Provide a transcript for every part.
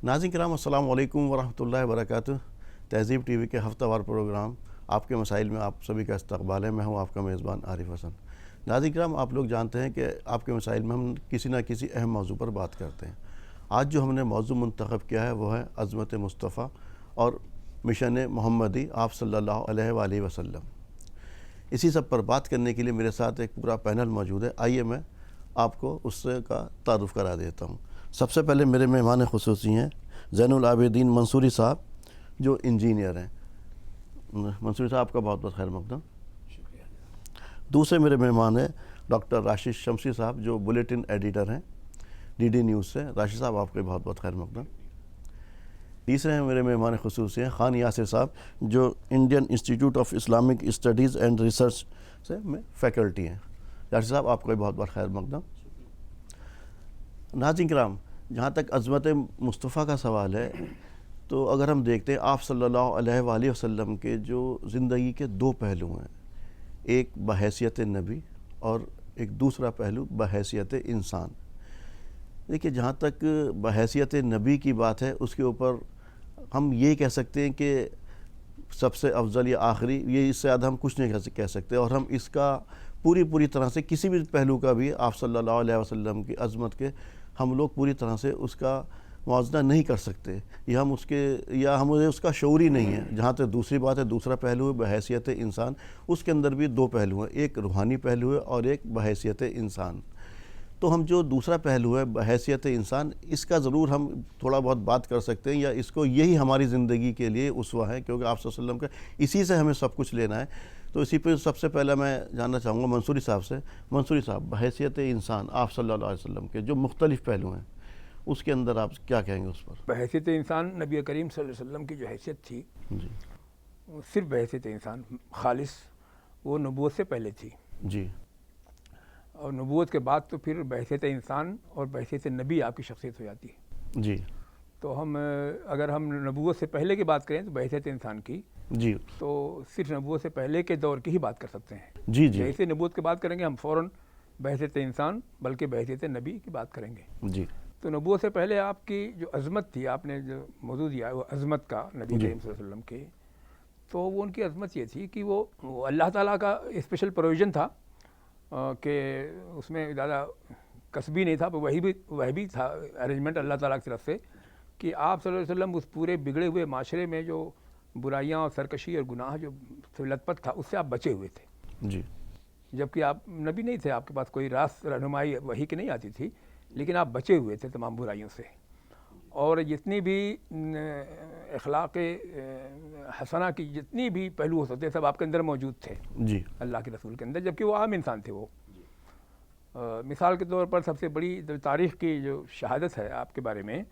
ناظرین کرام السلام علیکم ورحمۃ اللہ وبرکاتہ۔ تہذیب ٹی وی کے ہفتہ وار پروگرام آپ کے مسائل میں آپ سبھی کا استقبال ہے۔ میں ہوں آپ کا میزبان عارف حسن۔ ناظرین کرام، آپ لوگ جانتے ہیں کہ آپ کے مسائل میں ہم کسی نہ کسی اہم موضوع پر بات کرتے ہیں۔ آج جو ہم نے موضوع منتخب کیا ہے وہ ہے عظمت مصطفیٰ اور مشن محمدی آپ صلی اللہ علیہ وآلہ وسلم۔ اسی سب پر بات کرنے کے لیے میرے ساتھ ایک پورا پینل موجود ہے۔ آئیے میں آپ کو اس کا تعارف کرا دیتا ہوں۔ سب سے پہلے میرے مہمان خصوصی ہیں زین العابدین منصوری صاحب جو انجینئر ہیں۔ منصوری صاحب کا بہت بہت خیر مقدم۔ دوسرے میرے مہمان ہیں ڈاکٹر راشد شمسی صاحب جو بلیٹن ایڈیٹر ہیں ڈی ڈی نیوز سے۔ راشد صاحب آپ کے بہت بہت خیر مقدم۔ تیسرے ہیں میرے مہمان خصوصی ہیں خان یاسر صاحب جو Indian institute of Islamic studies and research سے میں فیکلٹی ہیں۔ یاسر صاحب آپ کو بہت بہت خیر مقدم۔ ناظرین کرام، جہاں تک عظمت مصطفیٰ کا سوال ہے تو اگر ہم دیکھتے ہیں آپ صلی اللہ علیہ وآلہ وسلم کے جو زندگی کے دو پہلو ہیں، ایک بحیثیت نبی اور ایک دوسرا پہلو بحیثیت انسان۔ دیکھیے، جہاں تک بحیثیت نبی کی بات ہے اس کے اوپر ہم یہ کہہ سکتے ہیں کہ سب سے افضل یا آخری، یہ اس سے زیادہ ہم کچھ نہیں کہہ سکتے، اور ہم اس کا پوری طرح سے کسی بھی پہلو کا بھی آپ صلی اللہ علیہ وسلم کی عظمت کے ہم لوگ پوری طرح سے اس کا موازنہ نہیں کر سکتے، یا ہمیں اس کا شعور ہی نہیں ہے۔ جہاں تک دوسری بات ہے، دوسرا پہلو ہے بحیثیت انسان، اس کے اندر بھی دو پہلو ہیں، ایک روحانی پہلو ہے اور ایک بحیثیت انسان۔ تو ہم جو دوسرا پہلو ہے بحیثیت انسان، اس کا ضرور ہم تھوڑا بہت بات کر سکتے ہیں، یا اس کو یہی ہماری زندگی کے لیے اسوہ ہے، کیونکہ آپ صلی اللہ علیہ وسلم کا اسی سے ہمیں سب کچھ لینا ہے۔ تو اسی پہ سب سے پہلے میں جاننا چاہوں گا منصوری صاحب سے۔ منصوری صاحب، بحیثیت انسان آپ صلی اللہ علیہ وسلم کے جو مختلف پہلو ہیں اس کے اندر آپ کیا کہیں گے اس پر؟ بحیثیت انسان نبی کریم صلی اللہ علیہ وسلم کی جو حیثیت تھی، جی، صرف بحیثیت انسان خالص، وہ نبوت سے پہلے تھی، جی، اور نبوت کے بعد تو پھر بحیثیت انسان اور بحیثیت نبی آپ کی شخصیت ہو جاتی ہے۔ جی، تو اگر ہم نبوت سے پہلے کی بات کریں تو بحیثیت انسان کی، جی، تو صرف نبوت سے پہلے کے دور کی ہی بات کر سکتے ہیں۔ جی، جی، جیسے نبوت کی بات کریں گے ہم فوراً بحیثیت انسان بلکہ بحیثیت نبی کی بات کریں گے۔ جی، تو نبوت سے پہلے آپ کی جو عظمت تھی، آپ نے جو موضوع دیا وہ عظمت کا نبی کریم صلی اللہ علیہ وسلم کی، تو وہ ان کی عظمت یہ تھی کہ وہ اللہ تعالیٰ کا اسپیشل پروویژن تھا کہ اس میں زیادہ کسبی نہیں تھا، وہ بھی تھا ارینجمنٹ اللہ تعالیٰ کی طرف سے کہ آپ صلی اللہ علیہ وسلم اس پورے بگڑے ہوئے معاشرے میں جو برائیاں اور سرکشی اور گناہ جو لت پت تھا اس سے آپ بچے ہوئے تھے۔ جی، جبکہ آپ نبی نہیں تھے، آپ کے پاس کوئی راست رہنمائی وحی کی نہیں آتی تھی، لیکن آپ بچے ہوئے تھے تمام برائیوں سے، اور جتنی بھی اخلاق حسنہ کی جتنی بھی پہلو ہو سکتے سب آپ کے اندر موجود تھے، جی، اللہ کے رسول کے اندر، جبکہ وہ عام انسان تھے۔ وہ مثال کے طور پر سب سے بڑی تاریخ کی جو شہادت ہے آپ کے بارے میں،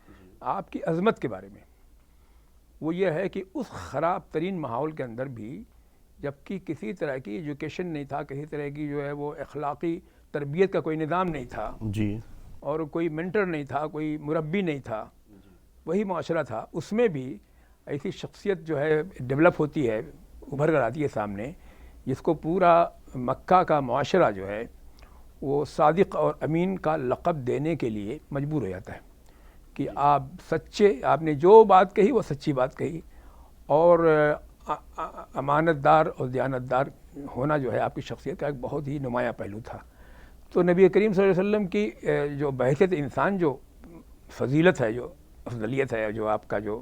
آپ کی عظمت کے بارے میں، وہ یہ ہے کہ اس خراب ترین ماحول کے اندر بھی، جبکہ کسی طرح کی ایجوکیشن نہیں تھا، کسی طرح کی جو ہے وہ اخلاقی تربیت کا کوئی نظام نہیں تھا، جی، اور کوئی منٹر نہیں تھا، کوئی مربی نہیں تھا، وہی معاشرہ تھا، اس میں بھی ایسی شخصیت جو ہے ڈیولپ ہوتی ہے، ابھر کر آتی ہے سامنے، جس کو پورا مکہ کا معاشرہ جو ہے وہ صادق اور امین کا لقب دینے کے لیے مجبور ہو جاتا ہے کہ آپ سچے، آپ نے جو بات کہی وہ سچی بات کہی، اور امانت دار اور دیانت دار ہونا جو ہے آپ کی شخصیت کا ایک بہت ہی نمایاں پہلو تھا۔ تو نبی کریم صلی اللہ علیہ وسلم کی جو بحیثیت انسان جو فضیلت ہے، جو افضلیت ہے، جو آپ کا جو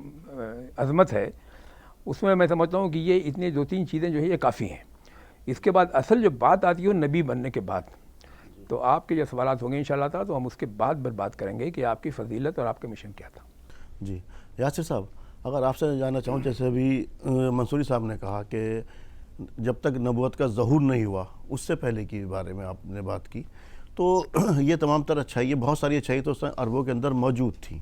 عظمت ہے، اس میں سمجھتا ہوں کہ یہ اتنی دو تین چیزیں جو ہے یہ کافی ہیں۔ اس کے بعد اصل جو بات آتی ہے وہ نبی بننے کے بعد، تو آپ کے جو سوالات ہوں گے انشاءاللہ تعالیٰ تو ہم اس کے بعد بات کریں گے کہ آپ کی فضیلت اور آپ کا مشن کیا تھا۔ جی، یاسر صاحب، اگر آپ سے جاننا چاہوں، جیسے ابھی منصوری صاحب نے کہا کہ جب تک نبوت کا ظہور نہیں ہوا اس سے پہلے کی بارے میں آپ نے بات کی، تو یہ تمام تر اچھائی، بہت ساری اچھائی تو اس عربوں کے اندر موجود تھیں،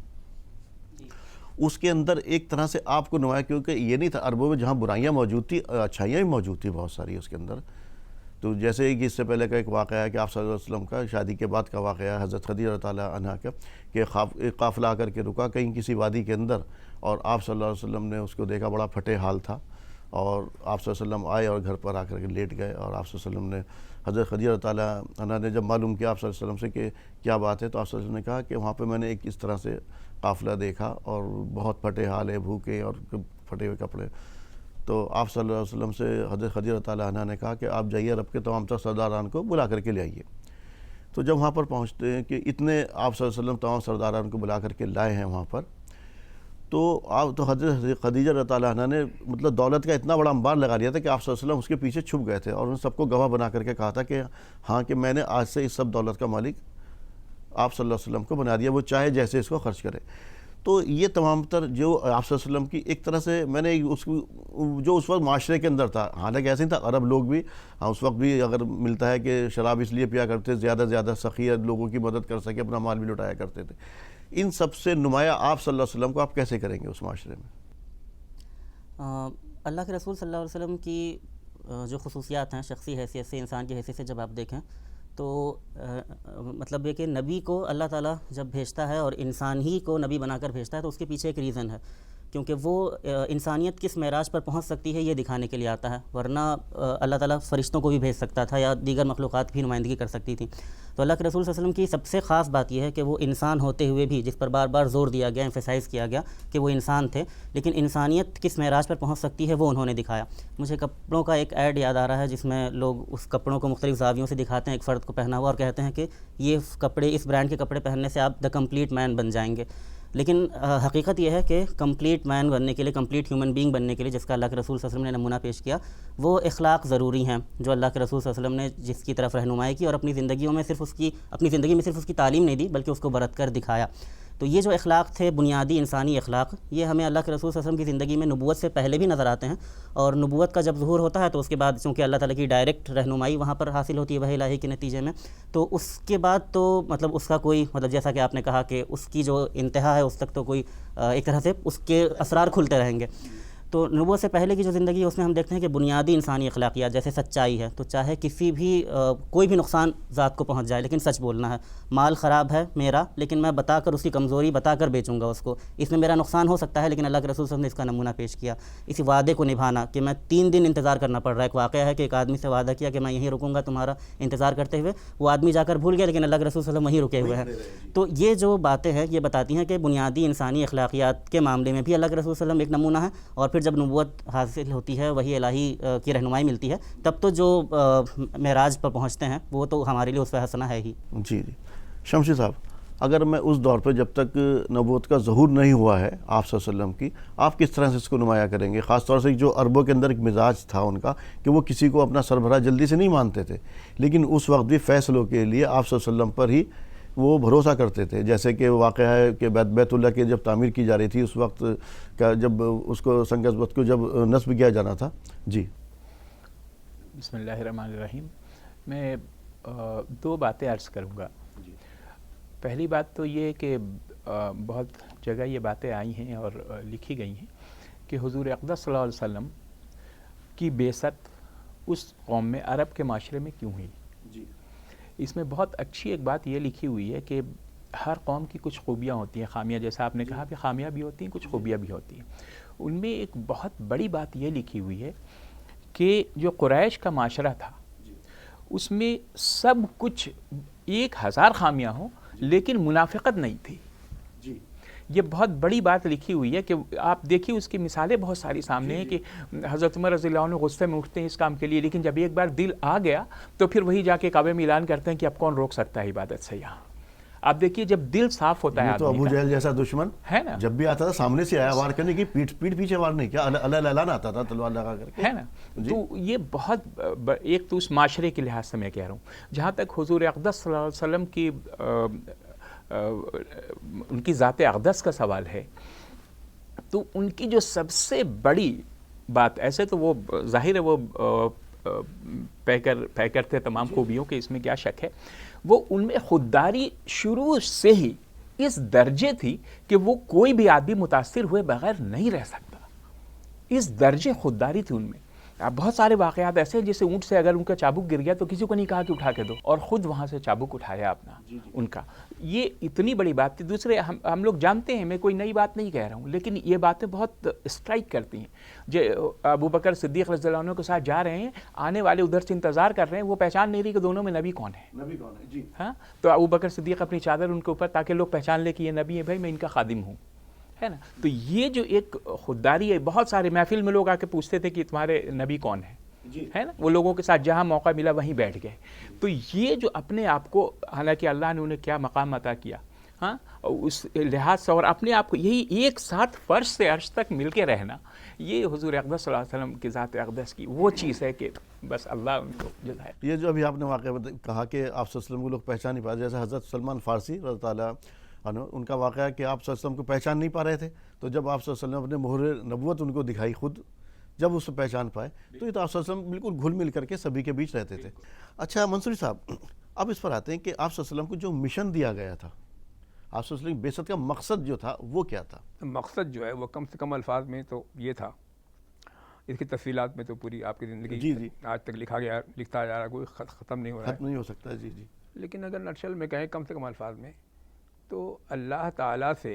اس کے اندر ایک طرح سے آپ کو نمایاں، کیونکہ یہ نہیں تھا عربوں میں جہاں برائیاں موجود تھیں اچھائیاں بھی موجود تھیں بہت ساری اس کے اندر۔ تو جیسے کہ اس سے پہلے کا ایک واقعہ ہے کہ آپ صلی اللہ علیہ وسلم کا شادی کے بعد کا واقعہ ہے، حضرت خدیجہ رضی اللہ عنہا کا، کہ ایک قافلہ آ کر کے رکا کہیں کسی وادی کے اندر، اور آپ صلی اللہ علیہ وسلم نے اس کو دیکھا، بڑا پھٹے حال تھا، اور آپ صلی اللہ علیہ وسلم آئے اور گھر پر آ کر کے لیٹ گئے، اور آپ صلی اللہ علیہ وسلم نے حضرت خدیجہ رضی اللہ عنہا نے جب معلوم کیا آپ صلی اللہ علیہ وسلم سے کہ کیا بات ہے، تو آپ صلی اللہ علیہ وسلم نے کہا کہ وہاں پہ میں نے ایک اس طرح سے قافلہ دیکھا اور بہت پھٹے حالے، بھوکے اور پھٹے ہوئے کپڑے. تو آپ صلی اللہ علیہ وسلم سے حضرت خدیجہ رضی اللہ عنہا نے کہا کہ آپ جائیے عرب کے تمام تر سرداران کو بلا کر کے لے آئیے. تو جب وہاں پر پہنچتے ہیں کہ اتنے آپ صلی اللہ علیہ وسلم تمام سرداران کو بلا کر کے لائے ہیں وہاں پر، تو حضرت خدیجہ رضی اللہ عنہا نے مطلب دولت کا اتنا بڑا انبار لگا دیا تھا کہ آپ صلی اللہ علیہ وسلم اس کے پیچھے چھپ گئے تھے، اور ان سب کو گواہ بنا کر کے کہا تھا کہ ہاں کہ میں نے آج سے اس سب دولت کا مالک آپ صلی اللہ علیہ وسلم کو بنا دیا، وہ چاہے جیسے اس کو خرچ کرے. تو یہ تمام تر جو آپ صلی اللہ علیہ وسلم کی ایک طرح سے میں نے جو اس وقت معاشرے کے اندر تھا، حالانکہ ایسے ہی تھا، عرب لوگ بھی اس وقت بھی اگر ملتا ہے کہ شراب اس لیے پیا کرتے، زیادہ سے زیادہ سخی لوگوں کی مدد کر سکے، اپنا مال بھی لٹایا کرتے تھے. ان سب سے نمایاں آپ صلی اللہ علیہ وسلم کو آپ کیسے کریں گے اس معاشرے میں؟ اللہ کے رسول صلی اللہ علیہ وسلم کی جو خصوصیات ہیں شخصی حیثیت سے، انسان کی حیثیت سے جب آپ دیکھیں تو مطلب یہ کہ نبی کو اللہ تعالیٰ جب بھیجتا ہے اور انسان ہی کو نبی بنا کر بھیجتا ہے تو اس کے پیچھے ایک ریزن ہے، کیونکہ وہ انسانیت کس معراج پر پہنچ سکتی ہے یہ دکھانے کے لیے آتا ہے، ورنہ اللہ تعالیٰ فرشتوں کو بھی بھیج سکتا تھا یا دیگر مخلوقات بھی نمائندگی کر سکتی تھی. تو اللہ کے رسول صلی اللہ علیہ وسلم کی سب سے خاص بات یہ ہے کہ وہ انسان ہوتے ہوئے بھی، جس پر بار بار زور دیا گیا، ایمفیسائز کیا گیا کہ وہ انسان تھے، لیکن انسانیت کس معراج پر پہنچ سکتی ہے وہ انہوں نے دکھایا. مجھے کپڑوں کا ایک ایڈ یاد آ رہا ہے جس میں لوگ اس کپڑوں کو مختلف زاویوں سے دکھاتے ہیں ایک فرد کو پہنا ہوا اور کہتے ہیں کہ یہ کپڑے، اس برانڈ کے کپڑے پہننے سے آپ دا کمپلیٹ مین بن جائیں گے. لیکن حقیقت یہ ہے کہ کمپلیٹ مین بننے کے لیے، کمپلیٹ ہیومن بینگ بننے کے لیے جس کا اللہ کے رسول صلی اللہ علیہ وسلم نے نمونہ پیش کیا، وہ اخلاق ضروری ہیں جو اللہ کے رسول صلی اللہ علیہ وسلم نے جس کی طرف رہنمائی کی اور اپنی زندگی میں صرف اس کی تعلیم نہیں دی بلکہ اس کو برت کر دکھایا. تو یہ جو اخلاق تھے، بنیادی انسانی اخلاق، یہ ہمیں اللہ کے رسول صلی اللہ علیہ وسلم کی زندگی میں نبوت سے پہلے بھی نظر آتے ہیں، اور نبوت کا جب ظہور ہوتا ہے تو اس کے بعد چونکہ اللہ تعالیٰ کی ڈائریکٹ رہنمائی وہاں پر حاصل ہوتی ہے وحی الہی کے نتیجے میں، تو اس کے بعد تو مطلب اس کا کوئی جیسا کہ آپ نے کہا کہ اس کی جو انتہا ہے اس تک تو کوئی ایک طرح سے اس کے اسرار کھلتے رہیں گے. تو نبوت سے پہلے کی جو زندگی ہے اس میں ہم دیکھتے ہیں کہ بنیادی انسانی اخلاقیات جیسے سچائی ہے، تو چاہے کسی بھی کوئی بھی نقصان ذات کو پہنچ جائے لیکن سچ بولنا ہے. مال خراب ہے میرا لیکن میں بتا کر اس کی کمزوری بتا کر بیچوں گا اس کو، اس میں میرا نقصان ہو سکتا ہے لیکن اللہ کے رسول صلی اللہ علیہ وسلم نے اس کا نمونہ پیش کیا. اسی وعدے کو نبھانا کہ میں 3 دن انتظار کرنا پڑ رہا ہے. ایک واقعہ ہے کہ ایک آدمی سے وعدہ کیا کہ میں یہیں رکوں گا تمہارا انتظار کرتے ہوئے، وہ آدمی جا کر بھول گیا لیکن اللہ کے رسول صلی اللہ علیہ وسلم وہیں رکے ہوئے ہیں. تو یہ جو باتیں ہیں یہ بتاتی ہیں کہ بنیادی انسانی اخلاقیات کے معاملے میں بھی اللہ کے رسول صلی اللہ علیہ وسلم ایک نمونہ ہے. اور پھر جب نبوت حاصل ہوتی ہے، وحی الہی کی رہنمائی ملتی ہے، تب تو جو معراج پر پہنچتے ہیں وہ تو ہمارے لیے اسوہ حسنہ ہے ہی. جی شمشید صاحب، اگر میں اس دور پہ جب تک نبوت کا ظہور نہیں ہوا ہے آپ صلی اللہ علیہ وسلم کی، آپ کس طرح سے اس کو نمایاں کریں گے؟ خاص طور سے جو عربوں کے اندر ایک مزاج تھا ان کا کہ وہ کسی کو اپنا سربراہ جلدی سے نہیں مانتے تھے، لیکن اس وقت بھی فیصلوں کے لیے آپ صلی اللہ علیہ وسلم پر ہی وہ بھروسہ کرتے تھے. جیسے کہ واقعہ ہے کہ بیت اللہ کی جب تعمیر کی جا رہی تھی اس وقت کا، جب اس کو سنگ عظمت کو جب نصب کیا جانا تھا. جی بسم اللہ الرحمن الرحیم. میں 2 باتیں عرض کروں گا. پہلی بات تو یہ کہ بہت جگہ یہ باتیں آئی ہیں اور لکھی گئی ہیں کہ حضور اقدس صلی اللہ علیہ وسلم کی بعثت اس قوم میں، عرب کے معاشرے میں کیوں ہوئی. اس میں بہت اچھی ایک بات یہ لکھی ہوئی ہے کہ ہر قوم کی کچھ خوبیاں ہوتی ہیں، خامیاں، جیسا آپ نے کہا کہ خامیاں بھی ہوتی ہیں، کچھ خوبیاں بھی ہوتی ہیں. ان میں ایک بہت بڑی بات یہ لکھی ہوئی ہے کہ جو قریش کا معاشرہ تھا اس میں سب کچھ 1000 خامیاں ہوں لیکن منافقت نہیں تھی. یہ بہت بڑی بات لکھی ہوئی ہے کہ آپ دیکھیے اس کی مثالیں بہت ساری سامنے ہیں کہ حضرت عمر رضی اللہ عنہ غصے میں اٹھتے ہیں اس کام کے لیے، لیکن جب ایک بار دل آ گیا تو پھر وہی جا کے کعبے میں اعلان کرتے ہیں کہ اب کون روک سکتا ہے عبادت سے. یہاں آپ دیکھیے جب دل صاف ہوتا ہے، تو ابو جہل جیسا دشمن ہے نا، جب بھی آتا تھا سامنے سے آیا وار کرنے کی، پیٹھ پیچھے وار نہیں کیا، اللہ اعلان آتا تھا تلوار لگا کر کے، ہے نا. تو یہ بہت ایک تو اس معاشرے کے لحاظ سے میں کہہ رہا ہوں. جہاں تک حضور اقدس صلی اللہ علیہ وسلم کی ان کی ذات اقدس کا سوال ہے، تو ان کی جو سب سے بڑی بات، ایسے تو وہ ظاہر ہے وہ پیکر تھے تمام خوبیوں کے، اس میں کیا شک ہے، وہ ان میں خودداری شروع سے ہی اس درجے تھی کہ وہ کوئی بھی آدمی متاثر ہوئے بغیر نہیں رہ سکتا. اس درجے خودداری تھی ان میں. اب بہت سارے واقعات ایسے ہیں جیسے اونٹ سے اگر ان کا چابک گر گیا تو کسی کو نہیں کہا کہ اٹھا کے دو، اور خود وہاں سے چابک اٹھایا اپنا ان کا. یہ اتنی بڑی بات تھی. دوسرے ہم لوگ جانتے ہیں، میں کوئی نئی بات نہیں کہہ رہا ہوں، لیکن یہ باتیں بہت اسٹرائک کرتی ہیں. جو ابو بکر صدیق رضی اللہ عنہ کے ساتھ جا رہے ہیں، آنے والے ادھر سے انتظار کر رہے ہیں، وہ پہچان نہیں رہی کہ دونوں میں نبی کون ہے. نبی کون ہے جی. ہاں، تو ابو بکر صدیق اپنی چادر ان کے اوپر تاکہ لوگ پہچان لے کہ یہ نبی ہے، بھائی میں ان کا خادم ہوں، ہے نا. تو یہ جو ایک خودداری ہے، بہت سارے محفل میں لوگ آ کے پوچھتے تھے کہ تمہارے نبی کون ہے، ہے نا. وہ لوگوں کے ساتھ جہاں موقع ملا وہیں بیٹھ گئے. تو یہ جو اپنے آپ کو، حالانکہ اللہ نے انہیں کیا مقام عطا کیا، ہاں، اس لحاظ سے، اور اپنے آپ کو یہی ایک ساتھ فرش سے عرش تک مل کے رہنا، یہ حضور اقدس صلی اللہ علیہ وسلم کی ذات اقدس کی وہ چیز ہے کہ بس اللہ ان کو جو ہے. یہ جو ابھی آپ نے واقعہ کہا کہ آپ صلی اللہ علیہ وسلم کو لوگ پہچان نہیں پا رہے، جیسے حضرت سلمان فارسی رضی اللہ عنہ، ان کا واقعہ ہے کہ آپ صلی اللہ علیہ وسلم کو پہچان نہیں پا رہے تھے، تو جب آپ صلی اللہ علیہ وسلم اپنے مہر نبوت ان کو دکھائی خود، جب اس سے پہچان پائے، تو یہ تو آپ صلی اللہ علیہ وسلم بالکل گھل مل کر کے سبھی کے بیچ رہتے تھے. اچھا منصوری صاحب، اب اس پر آتے ہیں کہ آپ صلی اللہ علیہ وسلم کو جو مشن دیا گیا تھا، آپ صلی اللہ علیہ وسلم کی بعثت کا مقصد جو تھا وہ کیا تھا؟ مقصد جو ہے وہ کم سے کم الفاظ میں تو یہ تھا، اس کی تفصیلات میں تو پوری آپ کی زندگی جی آج تک لکھتا جا رہا، کوئی ختم نہیں ہو رہا ہے. ختم نہیں ہو سکتا. جی. لیکن اگر نٹشل میں کہیں کم سے کم الفاظ میں، تو اللہ تعالیٰ سے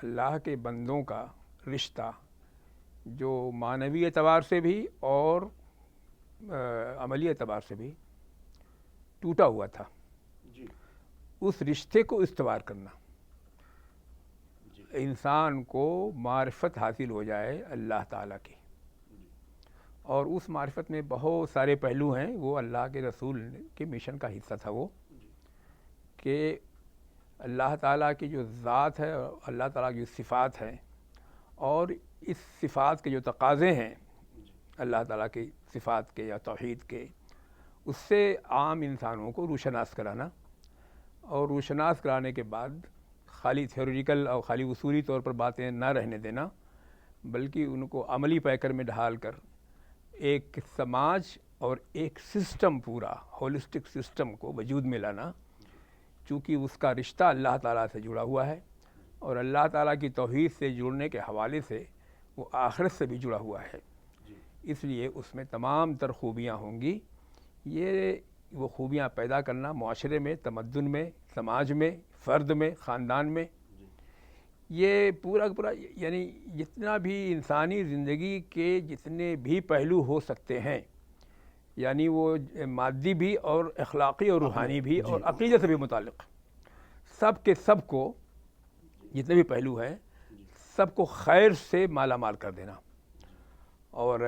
اللہ کے بندوں کا رشتہ جو معنوی اعتبار سے بھی اور عملی اعتبار سے بھی ٹوٹا ہوا تھا، اس رشتے کو استوار کرنا، انسان کو معرفت حاصل ہو جائے اللہ تعالیٰ کی. اور اس معرفت میں بہت سارے پہلو ہیں، وہ اللہ کے رسول کے مشن کا حصہ تھا، وہ کہ اللہ تعالیٰ کی جو ذات ہے، اللہ تعالیٰ کی جو صفات ہیں، اور اس صفات کے جو تقاضے ہیں اللہ تعالیٰ کی صفات کے یا توحید کے، اس سے عام انسانوں کو روشناس کرانا، اور روشناس کرانے کے بعد خالی تھیوریٹیکل اور خالی اصولی طور پر باتیں نہ رہنے دینا، بلکہ ان کو عملی پیکر میں ڈھال کر ایک سماج اور ایک سسٹم، پورا ہولسٹک سسٹم کو وجود میں لانا، چونکہ اس کا رشتہ اللہ تعالیٰ سے جڑا ہوا ہے، اور اللہ تعالیٰ کی توحید سے جڑنے کے حوالے سے وہ آخرت سے بھی جڑا ہوا ہے. اس لیے اس میں تمام تر خوبیاں ہوں گی. یہ وہ خوبیاں پیدا کرنا معاشرے میں، تمدن میں، سماج میں، فرد میں، خاندان میں، یہ پورا یعنی جتنا بھی انسانی زندگی کے جتنے بھی پہلو ہو سکتے ہیں، یعنی وہ مادی بھی اور اخلاقی اور روحانی بھی اور عقیدے سے بھی متعلق، سب کے سب کو جتنے بھی پہلو ہیں سب کو خیر سے مالا مال کر دینا. اور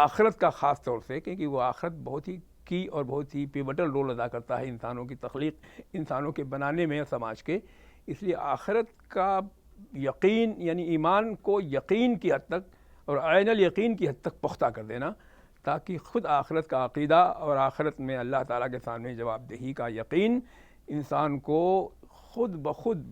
آخرت کا خاص طور سے، کیونکہ وہ آخرت بہت ہی کی اور بہت ہی پیوٹل رول ادا کرتا ہے انسانوں کی تخلیق، انسانوں کے بنانے میں، سماج کے. اس لیے آخرت کا یقین، یعنی ایمان کو یقین کی حد تک اور عین الیقین کی حد تک پختہ کر دینا، تاکہ خود آخرت کا عقیدہ اور آخرت میں اللہ تعالیٰ کے سامنے جواب دہی کا یقین انسان کو خود بخود،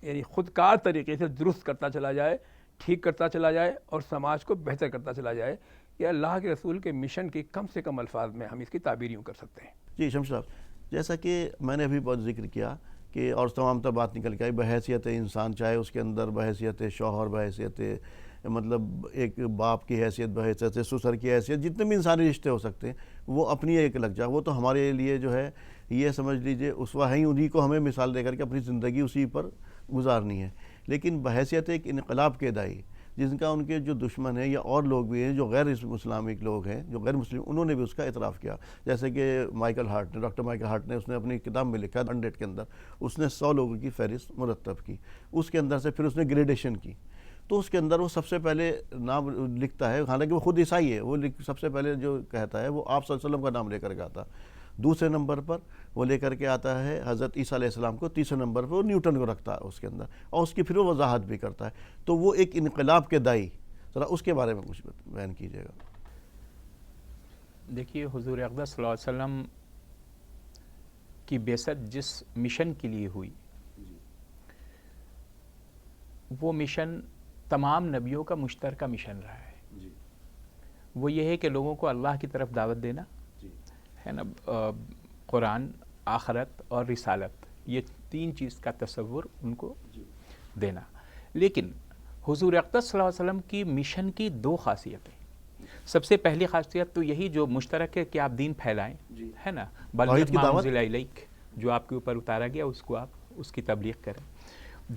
یعنی خود کار طریقے سے درست کرتا چلا جائے، ٹھیک کرتا چلا جائے، اور سماج کو بہتر کرتا چلا جائے. یہ اللہ کے رسول کے مشن کی کم سے کم الفاظ میں ہم اس کی تعبیر یوں کر سکتے ہیں. جی شمس صاحب، جیسا کہ میں نے ابھی بہت ذکر کیا کہ اور تمام تر بات نکل کے آئی، بحیثیت انسان، چاہے اس کے اندر بحیثیت شوہر، بحیثیت مطلب ایک باپ کی حیثیت، بحیثیت سسر کی حیثیت، جتنے بھی انسانی رشتے ہو سکتے ہیں وہ اپنی ایک الگ جگہ، وہ تو ہمارے لیے جو ہے یہ سمجھ لیجئے اسوہ ہیں، انہی کو ہمیں مثال دے کر کے اپنی زندگی اسی پر گزارنی ہے. لیکن بحیثیت ایک انقلاب کے داعی، جن کا ان کے جو دشمن ہیں یا اور لوگ بھی ہیں جو غیر اسلامک لوگ ہیں، جو غیر مسلم، انہوں نے بھی اس کا اعتراف کیا. جیسے کہ مائیکل ہارٹ نے، ڈاکٹر مائیکل ہارٹ نے، اس نے اپنی کتاب میں لکھا 100 کے اندر اس نے 100 لوگوں کی فہرست مرتب کی. اس کے اندر سے پھر اس نے گریڈیشن کی، تو اس کے اندر وہ سب سے پہلے نام لکھتا ہے، حالانکہ وہ خود عیسائی ہے، وہ سب سے پہلے جو کہتا ہے وہ آپ صلی اللہ علیہ وسلم کا نام لے کر کے آتا. دوسرے نمبر پر وہ لے کر کے آتا ہے حضرت عیسیٰ علیہ السلام کو. تیسرے نمبر پر وہ نیوٹن کو رکھتا ہے اس کے اندر، اور اس کی پھر وہ وضاحت بھی کرتا ہے. تو وہ ایک انقلاب کے داعی، ذرا اس کے بارے میں کچھ بیان کیجیے گا. دیکھیے، حضور اقدس صلی اللہ علیہ وسلم کی بعثت جس مشن کے لیے ہوئی، وہ مشن تمام نبیوں کا مشترکہ مشن رہا ہے. وہ یہ ہے کہ لوگوں کو اللہ کی طرف دعوت دینا ہے نا. قرآن، آخرت اور رسالت، یہ 3 چیز کا تصور ان کو دینا. لیکن حضور اقدس صلی اللہ علیہ وسلم کی مشن کی 2 خاصیتیں. سب سے پہلی خاصیت تو یہی جو مشترک ہے کہ آپ دین پھیلائیں، ہے نا، توحید کی دعوت، الیک، جو آپ کے اوپر اتارا گیا اس کو آپ اس کی تبلیغ کریں۔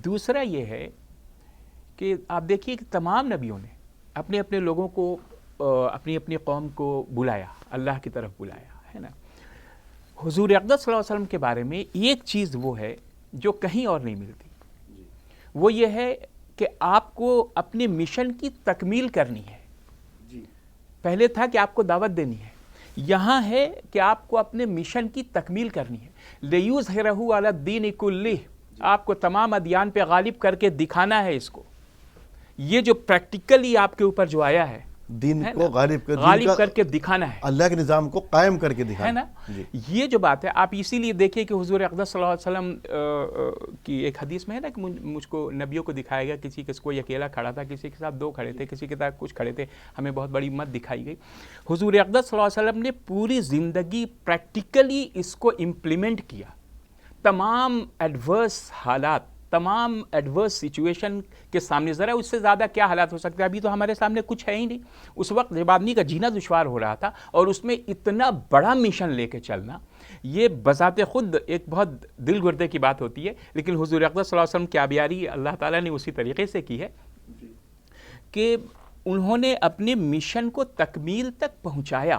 دوسرا یہ ہے کہ آپ دیکھیے کہ تمام نبیوں نے اپنے اپنے لوگوں کو، اپنی اپنی قوم کو بلایا، اللہ کی طرف بلایا، ہے نا۔ حضور اقدس صلی اللہ علیہ وسلم کے بارے میں ایک چیز وہ ہے جو کہیں اور نہیں ملتی، وہ یہ ہے کہ آپ کو اپنے مشن کی تکمیل کرنی ہے۔ پہلے تھا کہ آپ کو دعوت دینی ہے، یہاں ہے کہ آپ کو اپنے مشن کی تکمیل کرنی ہے۔ لِیُظْہِرَہُ عَلَى الدِّینِ کُلِّهِ، آپ کو تمام ادیان پہ غالب کر کے دکھانا ہے اس کو۔ یہ جو پریکٹیکلی آپ کے اوپر جو آیا ہے، دین کو غالب کر کے دکھانا ہے، اللہ کے نظام کو قائم کر کے دکھانا ہے نا۔ یہ جو بات ہے آپ اسی لیے دیکھیے کہ حضور اقدس صلی اللہ علیہ وسلم کی ایک حدیث میں ہے نا کہ مجھ کو نبیوں کو دکھایا گیا، کسی کے کوئی اکیلا کھڑا تھا، کسی کے ساتھ 2 کھڑے تھے، کسی کے ساتھ کچھ کھڑے تھے، ہمیں بہت بڑی امت دکھائی گئی۔ حضور اقدس صلی اللہ علیہ وسلم نے پوری زندگی پریکٹیکلی اس کو امپلیمنٹ کیا۔ تمام ایڈورس حالات، تمام ایڈورس سچویشن کے سامنے، ذرا اس سے زیادہ کیا حالات ہو سکتے ہیں؟ ابھی تو ہمارے سامنے کچھ ہے ہی نہیں۔ اس وقت جب آدمی کا جینا دشوار ہو رہا تھا اور اس میں اتنا بڑا مشن لے کے چلنا، یہ بذات خود ایک بہت دل گردے کی بات ہوتی ہے، لیکن حضور اقدس صلی اللہ علیہ وسلم کی آبیاری اللہ تعالیٰ نے اسی طریقے سے کی ہے کہ انہوں نے اپنے مشن کو تکمیل تک پہنچایا۔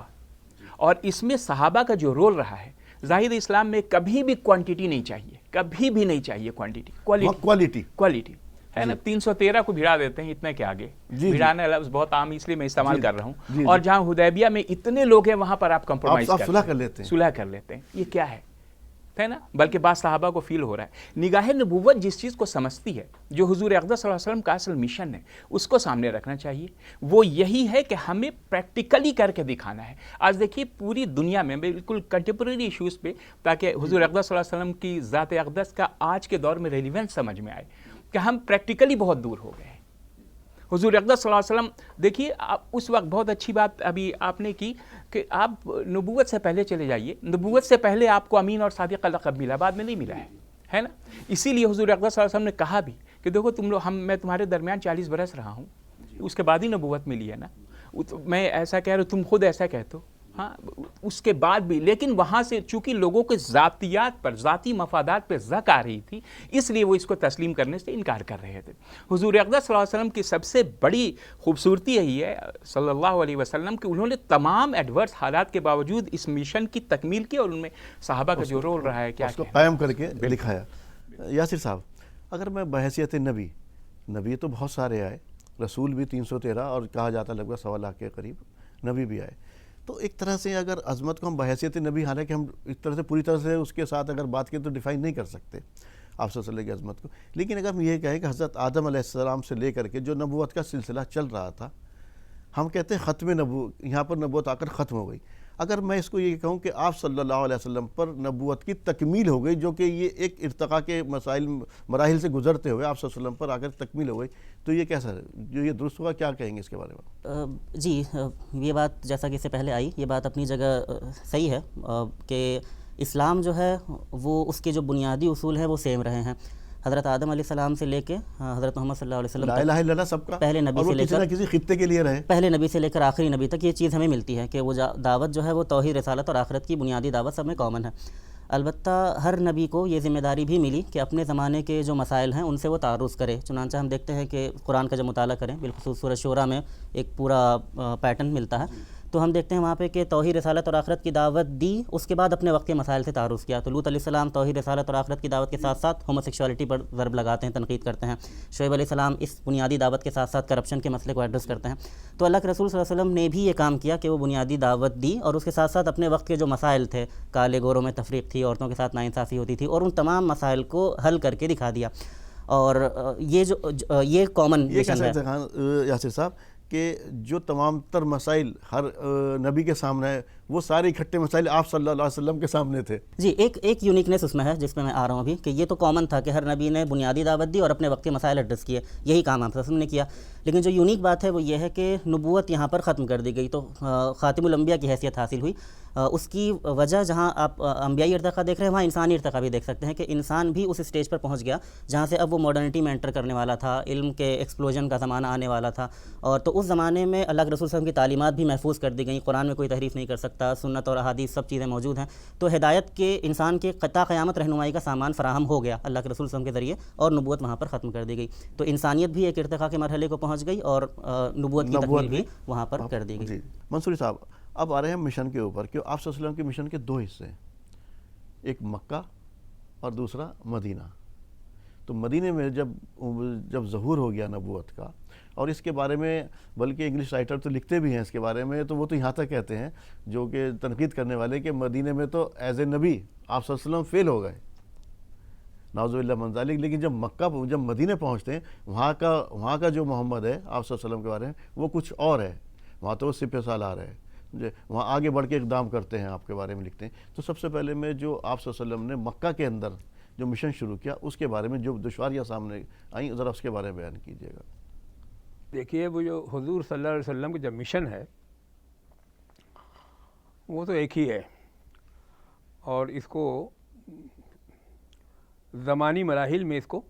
اور اس میں صحابہ کا جو رول رہا ہے، ظاہر اسلام میں کبھی بھی کوانٹیٹی نہیں چاہیے، کبھی بھی نہیں چاہیے کوانٹیٹی، کوالٹی ہے نا۔ 313 کو بھڑا دیتے ہیں اتنے کے آگے، بھڑانا لفظ بہت عام اس لیے میں استعمال کر رہا ہوں، اور جہاں حدیبیہ میں اتنے لوگ ہیں وہاں پر آپ کمپرومائز صلح کر لیتے ہیں۔ یہ کیا ہے نا؟ بلکہ بعض صحابہ کو فیل ہو رہا ہے۔ نگاہ نبوت جس چیز کو سمجھتی ہے، جو حضور اقدس صلی اللہ علیہ وسلم کا اصل مشن ہے، اس کو سامنے رکھنا چاہیے۔ وہ یہی ہے کہ ہمیں پریکٹیکلی کر کے دکھانا ہے۔ آج دیکھیے پوری دنیا میں بالکل کنٹمپریری ایشوز پہ، تاکہ حضور اقدس صلی اللہ علیہ وسلم کی ذات اقدس کا آج کے دور میں ریلیونس سمجھ میں آئے، کہ ہم پریکٹیکلی بہت دور ہو گئے ہیں۔ حضور اقدس صلی اللہ علیہ وسلم، دیکھیے اس وقت بہت اچھی بات ابھی آپ نے کی کہ آپ نبوت سے پہلے چلے جائیے، نبوت سے پہلے آپ کو امین اور صادق کا لقب ملا، بعد میں نہیں ملا ہے نا۔ اسی لیے حضور اقدس صلی اللہ علیہ وسلم نے کہا بھی کہ دیکھو تم لوگ، میں تمہارے درمیان 40 برس رہا ہوں، اس کے بعد ہی نبوت ملی ہے نا۔ میں ایسا کہہ رہا ہوں، تم خود ایسا کہتے ہو، ہاں، اس کے بعد بھی، لیکن وہاں سے چونکہ لوگوں کے ذاتیات پر، ذاتی مفادات پہ زک آ رہی تھی، اس لیے وہ اس کو تسلیم کرنے سے انکار کر رہے تھے۔ حضور اقدس صلی اللہ علیہ وسلم کی سب سے بڑی خوبصورتی یہی ہے صلی اللہ علیہ وسلم کہ انہوں نے تمام ایڈورس حالات کے باوجود اس مشن کی تکمیل کی، اور ان میں صحابہ کا جو رول رہا ہے کیا اس کو قائم کر کے دکھایا۔ یاسر صاحب، اگر میں بحیثیت نبی تو بہت سارے آئے، رسول بھی 313 اور کہا جاتا لگ بھگ 1.25 لاکھ کے قریب نبی بھی آئے، تو ایک طرح سے اگر عظمت کو ہم بحیثیت نبی، حالانکہ ہم ایک طرح سے پوری طرح سے اس کے ساتھ اگر بات کریں تو ڈیفائن نہیں کر سکتے آپ صلی اللہ علیہ وسلم کی عظمت کو، لیکن اگر ہم یہ کہیں کہ حضرت آدم علیہ السلام سے لے کر کے جو نبوت کا سلسلہ چل رہا تھا، ہم کہتے ہیں ختم نبوت، یہاں پر نبوت آ کر ختم ہو گئی۔ اگر میں اس کو یہ کہوں کہ آپ صلی اللہ علیہ وسلم پر نبوت کی تکمیل ہو گئی، جو کہ یہ ایک ارتقاء کے مراحل سے گزرتے ہوئے آپ صلی اللہ علیہ وسلم پر آ کر تکمیل ہو گئی، تو یہ کیسا ہے؟ جو یہ درست ہوگا، کیا کہیں گے اس کے بارے میں؟ جی، یہ بات جیسا کہ اس سے پہلے آئی، یہ بات اپنی جگہ صحیح ہے کہ اسلام جو ہے وہ اس کے جو بنیادی اصول ہیں وہ سیم رہے ہیں۔ حضرت آدم علیہ السلام سے لے کے حضرت محمد صلی اللہ علیہ وسلم لا الہ الا اللہ سب کا، پہلے نبی سے لے کر کسی خطے کے لیے رہے، پہلے نبی سے لے کر آخری نبی تک یہ چیز ہمیں ملتی ہے کہ وہ دعوت جو ہے وہ توحید، رسالت اور آخرت کی بنیادی دعوت سب میں کامن ہے۔ البتہ ہر نبی کو یہ ذمہ داری بھی ملی کہ اپنے زمانے کے جو مسائل ہیں ان سے وہ تعارض کرے۔ چنانچہ ہم دیکھتے ہیں کہ قرآن کا جب مطالعہ کریں، بالخصوص سورہ شورى میں ایک پورا پیٹرن ملتا ہے، تو ہم دیکھتے ہیں وہاں پہ کہ توحید، رسالت اور آخرت کی دعوت دی، اس کے بعد اپنے وقت کے مسائل سے تعارض کیا۔ تو لوط علیہ السلام توحید، رسالت اور آخرت کی دعوت کے ساتھ ساتھ ہوموسیکشوالٹی پر ضرب لگاتے ہیں، تنقید کرتے ہیں۔ شعیب علیہ السلام اس بنیادی دعوت کے ساتھ ساتھ کرپشن کے مسئلے کو ایڈریس کرتے ہیں۔ تو اللہ کے رسول صلی اللہ علیہ وسلم نے بھی یہ کام کیا کہ وہ بنیادی دعوت دی، اور اس کے ساتھ ساتھ اپنے وقت کے جو مسائل تھے، کالے گوروں میں تفریق تھی، عورتوں کے ساتھ ناانصافی ہوتی تھی، اور ان تمام مسائل کو حل کر کے دکھا دیا۔ اور یہ کامن مشن ہے یاسر صاحب کہ جو تمام تر مسائل ہر نبی کے سامنے وہ سارے اکٹھے مسائل آپ صلی اللہ علیہ وسلم کے سامنے تھے. جی ایک یونیکنیس اس میں ہے جس میں آ رہا ہوں ابھی، کہ یہ تو کامن تھا کہ ہر نبی نے بنیادی دعوت دی اور اپنے وقت کے مسائل ایڈریس کیے، یہی کام آپ صلی اللہ علیہ وسلم نے کیا. لیکن جو یونیک بات ہے وہ یہ ہے کہ نبوت یہاں پر ختم کر دی گئی، تو خاتم الانبیاء کی حیثیت حاصل ہوئی. اس کی وجہ جہاں آپ انبیائی ارتقاء دیکھ رہے ہیں وہاں انسانی ارتقاء بھی دیکھ سکتے ہیں کہ انسان بھی اس اسٹیج پر پہنچ گیا جہاں سے اب وہ ماڈرنٹی میں انٹر کرنے والا تھا، علم کے ایکسپلوژن کا زمانہ آنے والا تھا. اور تو اس زمانے میں اللہ کے رسول صلی اللہ علیہ وسلم کی تعلیمات بھی محفوظ کر دی گئیں، قرآن میں کوئی تحریف نہیں کر سکتا، سنت اور احادیث سب چیزیں موجود ہیں. تو ہدایت کے انسان کے قطع قیامت رہنمائی کا سامان فراہم ہو گیا اللہ کے رسول صلی اللہ علیہ وسلم کے ذریعے، اور نبوت وہاں پر ختم کر دی گئی. تو انسانیت بھی ایک ارتقاء کے مرحلے کو پہنچ گئی اور نبوت کی تکمیل بھی وہاں پر کر دی گئی. جی منصوری صاحب، اب آ رہے ہیں مشن کے اوپر کہ آپ صلی اللہ علیہ وسلم کے مشن کے دو حصے ہیں، ایک مکہ اور دوسرا مدینہ. تو مدینے میں جب ظہور ہو گیا نبوت کا، اور اس کے بارے میں بلکہ انگلش رائٹر تو لکھتے بھی ہیں اس کے بارے میں، تو وہ تو یہاں تک کہتے ہیں جو کہ تنقید کرنے والے کہ مدینے میں تو ایز اے نبی آپ صلی اللہ علیہ وسلم فیل ہو گئے، نعوذ باللہ من ذالک. لیکن جب مدینے پہنچتے ہیں وہاں کا جو محمد ہے آپ صلی اللہ علیہ وسلم کے بارے میں وہ کچھ اور ہے. وہاں تو وہ سپہ سالار ہے، وہاں آگے بڑھ کے اقدام کرتے ہیں، آپ کے بارے میں لکھتے ہیں. تو سب سے پہلے میں جو آپ صلی اللہ علیہ وسلم نے مکہ کے اندر جو مشن شروع کیا اس کے بارے میں جو دشواریاں سامنے آئیں ذرا اس کے بارے میں بیان کیجیے گا. دیکھیے وہ جو حضور صلی اللہ علیہ وسلم کا جو مشن ہے وہ تو ایک ہی ہے، اور اس کو زمانی مراحل میں اس کو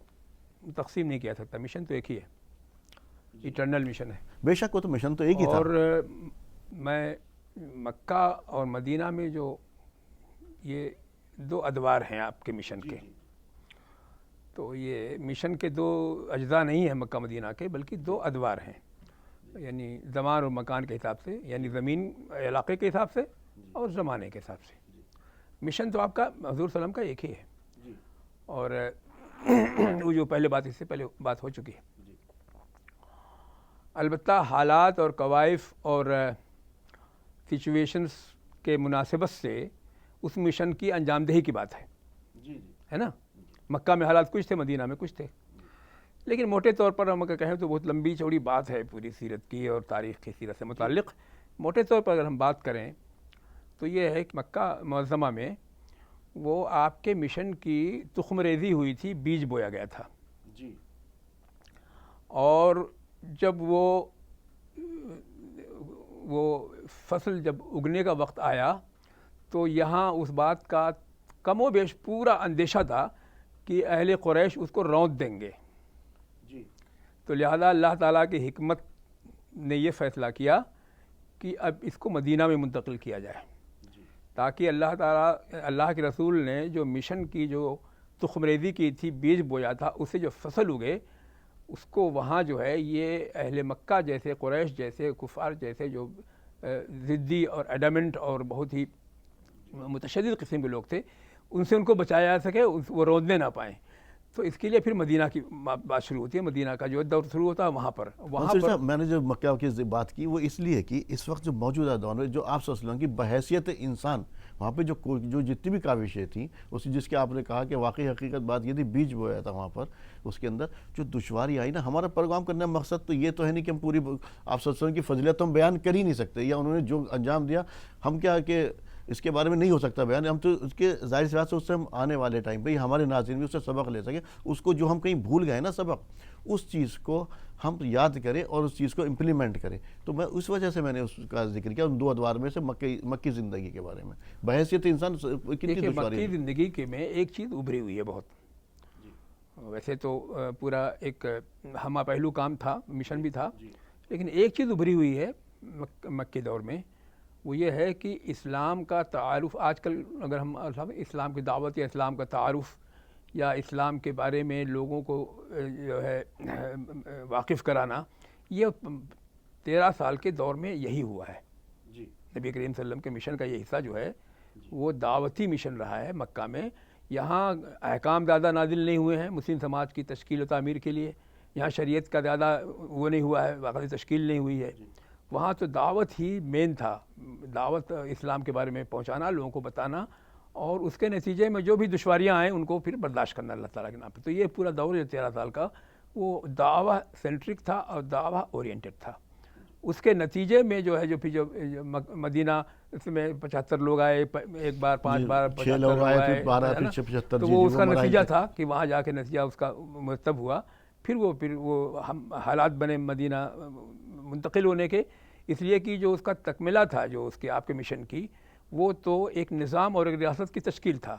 تقسیم نہیں کیا سکتا. مشن تو ایک ہی ہے، ایٹرنل مشن ہے. بے شک وہ تو مشن تو ایک ہی تھا. اور میں مکہ اور مدینہ میں جو یہ دو ادوار ہیں آپ کے مشن کے، تو یہ مشن کے دو اجزاء نہیں ہیں مکہ مدینہ کے، بلکہ دو ادوار ہیں، یعنی زمان اور مکان کے حساب سے، یعنی زمین علاقے کے حساب سے اور زمانے کے حساب سے. مشن تو آپ کا حضور صلی اللہ علیہ وسلم کا ایک ہی ہے. اور وہ جو پہلے بات اس سے پہلے بات ہو چکی ہے. البتہ حالات اور کوائف اور سچویشنز کے مناسبت سے اس مشن کی انجام دہی کی بات ہے نا. مکہ میں حالات کچھ تھے، مدینہ میں کچھ تھے. لیکن موٹے طور پر ہم اگر کہیں تو بہت لمبی چوڑی بات ہے پوری سیرت کی اور تاریخ کی سیرت سے متعلق. موٹے طور پر اگر ہم بات کریں تو یہ ہے کہ مکہ معظمہ میں وہ آپ کے مشن کی تخم ریزی ہوئی تھی، بیج بویا گیا تھا. اور جب وہ فصل جب اگنے کا وقت آیا تو یہاں اس بات کا کم و بیش پورا اندیشہ تھا کہ اہل قریش اس کو روند دیں گے. تو لہذا اللہ تعالیٰ کی حکمت نے یہ فیصلہ کیا کہ اب اس کو مدینہ میں منتقل کیا جائے، تاکہ اللہ کے رسول نے جو مشن کی جو تخم ریزی کی تھی، بیج بویا تھا، اسے جو فصل اگے اس کو وہاں جو ہے یہ اہل مکہ جیسے، قریش جیسے، کفار جیسے جو ضدی اور ایڈامنٹ اور بہت ہی متشدد قسم کے لوگ تھے، ان سے ان کو بچایا جا سکے، وہ روندنے نہ پائیں. تو اس کے لیے پھر مدینہ کی بات شروع ہوتی ہے. مدینہ کا جو دور شروع ہوتا ہے وہاں پر میں نے جو مکہ کی بات کی وہ اس لیے کہ اس وقت جو موجودہ دور میں جو آپ صلی اللہ علیہ وسلم کی بحیثیت انسان وہاں پہ جو جتنی بھی کاوشیں تھیں، جس کے آپ نے کہا کہ واقعی حقیقت بات یہ تھی، بیج بویا تھا وہاں پر، اس کے اندر جو دشواری آئی نا. ہمارا پروگرام کرنے کا مقصد تو یہ تو ہے نہیں کہ ہم پوری آپ صلی اللہ علیہ وسلم کی فضیلت تو ہم بیان کر ہی نہیں سکتے، یا انہوں نے جو انجام دیا ہم کیا کہ اس کے بارے میں نہیں ہو سکتا بیان. ہم تو اس کے ظاہر سی بات سے اس سے ہم آنے والے ٹائم پہ ہمارے ناظرین بھی اس سے سبق لے سکیں. اس کو جو ہم کہیں بھول گئے نا سبق، اس چیز کو ہم یاد کریں اور اس چیز کو امپلیمنٹ کریں. تو میں اس وجہ سے میں نے اس کا ذکر کیا ان دو ادوار میں سے مکی زندگی کے بارے میں. بحیثیت انسان کتنی دشواری مکی زندگی کے میں ایک چیز ابھری ہوئی ہے بہت. ویسے تو پورا ایک ہمہ پہلو کام تھا، مشن بھی تھا، لیکن ایک چیز ابھری ہوئی ہے مکی دور میں، وہ یہ ہے کہ اسلام کا تعارف. آج کل اگر ہم اسلام کی دعوت یا اسلام کا تعارف یا اسلام کے بارے میں لوگوں کو جو ہے واقف کرانا، یہ 13 سال کے دور میں یہی ہوا ہے. نبی کریم صلی اللہ علیہ وسلم کے مشن کا یہ حصہ جو ہے وہ دعوتی مشن رہا ہے مکہ میں. یہاں احکام زیادہ نازل نہیں ہوئے ہیں مسلم سماج کی تشکیل و تعمیر کے لیے، یہاں شریعت کا زیادہ وہ نہیں ہوا ہے، واقعی تشکیل نہیں ہوئی ہے. وہاں تو دعوت ہی مین تھا، دعوت اسلام کے بارے میں پہنچانا، لوگوں کو بتانا، اور اس کے نتیجے میں جو بھی دشواریاں آئیں ان کو پھر برداشت کرنا اللہ تعالیٰ کے نام پہ. تو یہ پورا دور جو 13 سال کا وہ دعویٰ سینٹرک تھا اور دعویٰ اورینٹڈ تھا. اس کے نتیجے میں جو ہے جو پھر جو مدینہ اس میں 75 لوگ آئے، ایک بار 5 بار 6 لوگ آئے، پھر 12 ہے پھر نا؟ 75، تو وہ اس کا نتیجہ تھا کہ وہاں جا کے نتیجہ اس کا مرتب ہوا. پھر وہ حالات بنے مدینہ منتقل ہونے کے، اس لیے کہ جو اس کا تکملہ تھا جو اس کے آپ کے مشن کی، وہ تو ایک نظام اور ایک ریاست کی تشکیل تھا.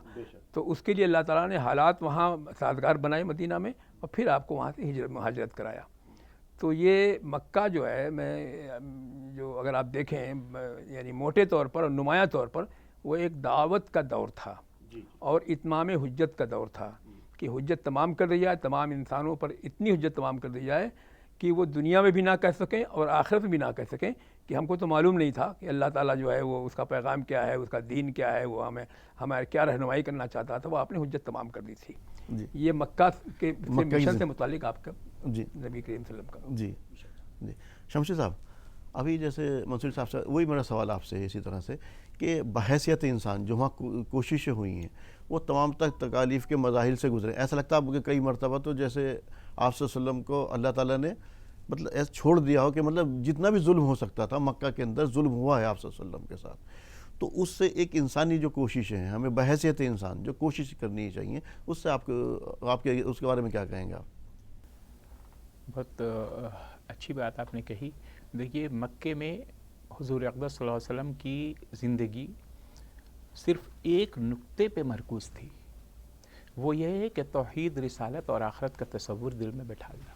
تو اس کے لیے اللہ تعالیٰ نے حالات وہاں سازگار بنائے مدینہ میں، اور پھر آپ کو وہاں سے مہاجرت کرایا. تو یہ مکہ جو ہے، میں جو اگر آپ دیکھیں یعنی موٹے طور پر اور نمایاں طور پر، وہ ایک دعوت کا دور تھا اور اتمام حجت کا دور تھا کہ حجت تمام کر دی جائے، تمام انسانوں پر اتنی حجت تمام کر دی جائے کہ وہ دنیا میں بھی نہ کہہ سکیں اور آخرت میں بھی نہ کہہ سکیں کہ ہم کو تو معلوم نہیں تھا کہ اللہ تعالیٰ جو ہے وہ اس کا پیغام کیا ہے، اس کا دین کیا ہے، وہ ہمیں کیا رہنمائی کرنا چاہتا تھا. وہ آپ نے حجت تمام کر دی تھی. یہ مکہ کے مشن سے متعلق آپ کا نبی کریم صلی اللہ علیہ وسلم کا. جی شمشید صاحب، ابھی جیسے منصور صاحب سے وہی میرا سوال آپ سے اسی طرح سے کہ بحیثیت انسان جو وہاں کوششیں ہوئی ہیں وہ تمام تکالیف کے مراحل سے گزرے. ایسا لگتا ہے آپ کہ کئی مرتبہ تو جیسے آپ صلی اللہ علیہ وسلم کو اللہ تعالیٰ نے مطلب ایسا چھوڑ دیا ہو کہ مطلب جتنا بھی ظلم ہو سکتا تھا مکہ کے اندر ظلم ہوا ہے آپ صلی اللہ علیہ وسلم کے ساتھ. تو اس سے ایک انسانی جو کوششیں ہیں، ہمیں بحیثیت انسان جو کوشش کرنی چاہیے، اس سے آپ کے اس کے بارے میں کیا کہیں گے آپ؟ بہت اچھی بات آپ نے کہی. دیکھیے، مکے میں حضور اقدس صلی اللہ علیہ وسلم کی زندگی صرف ایک نقطے پہ مرکوز تھی، وہ یہ ہے کہ توحید، رسالت اور آخرت کا تصور دل میں بٹھا لیا.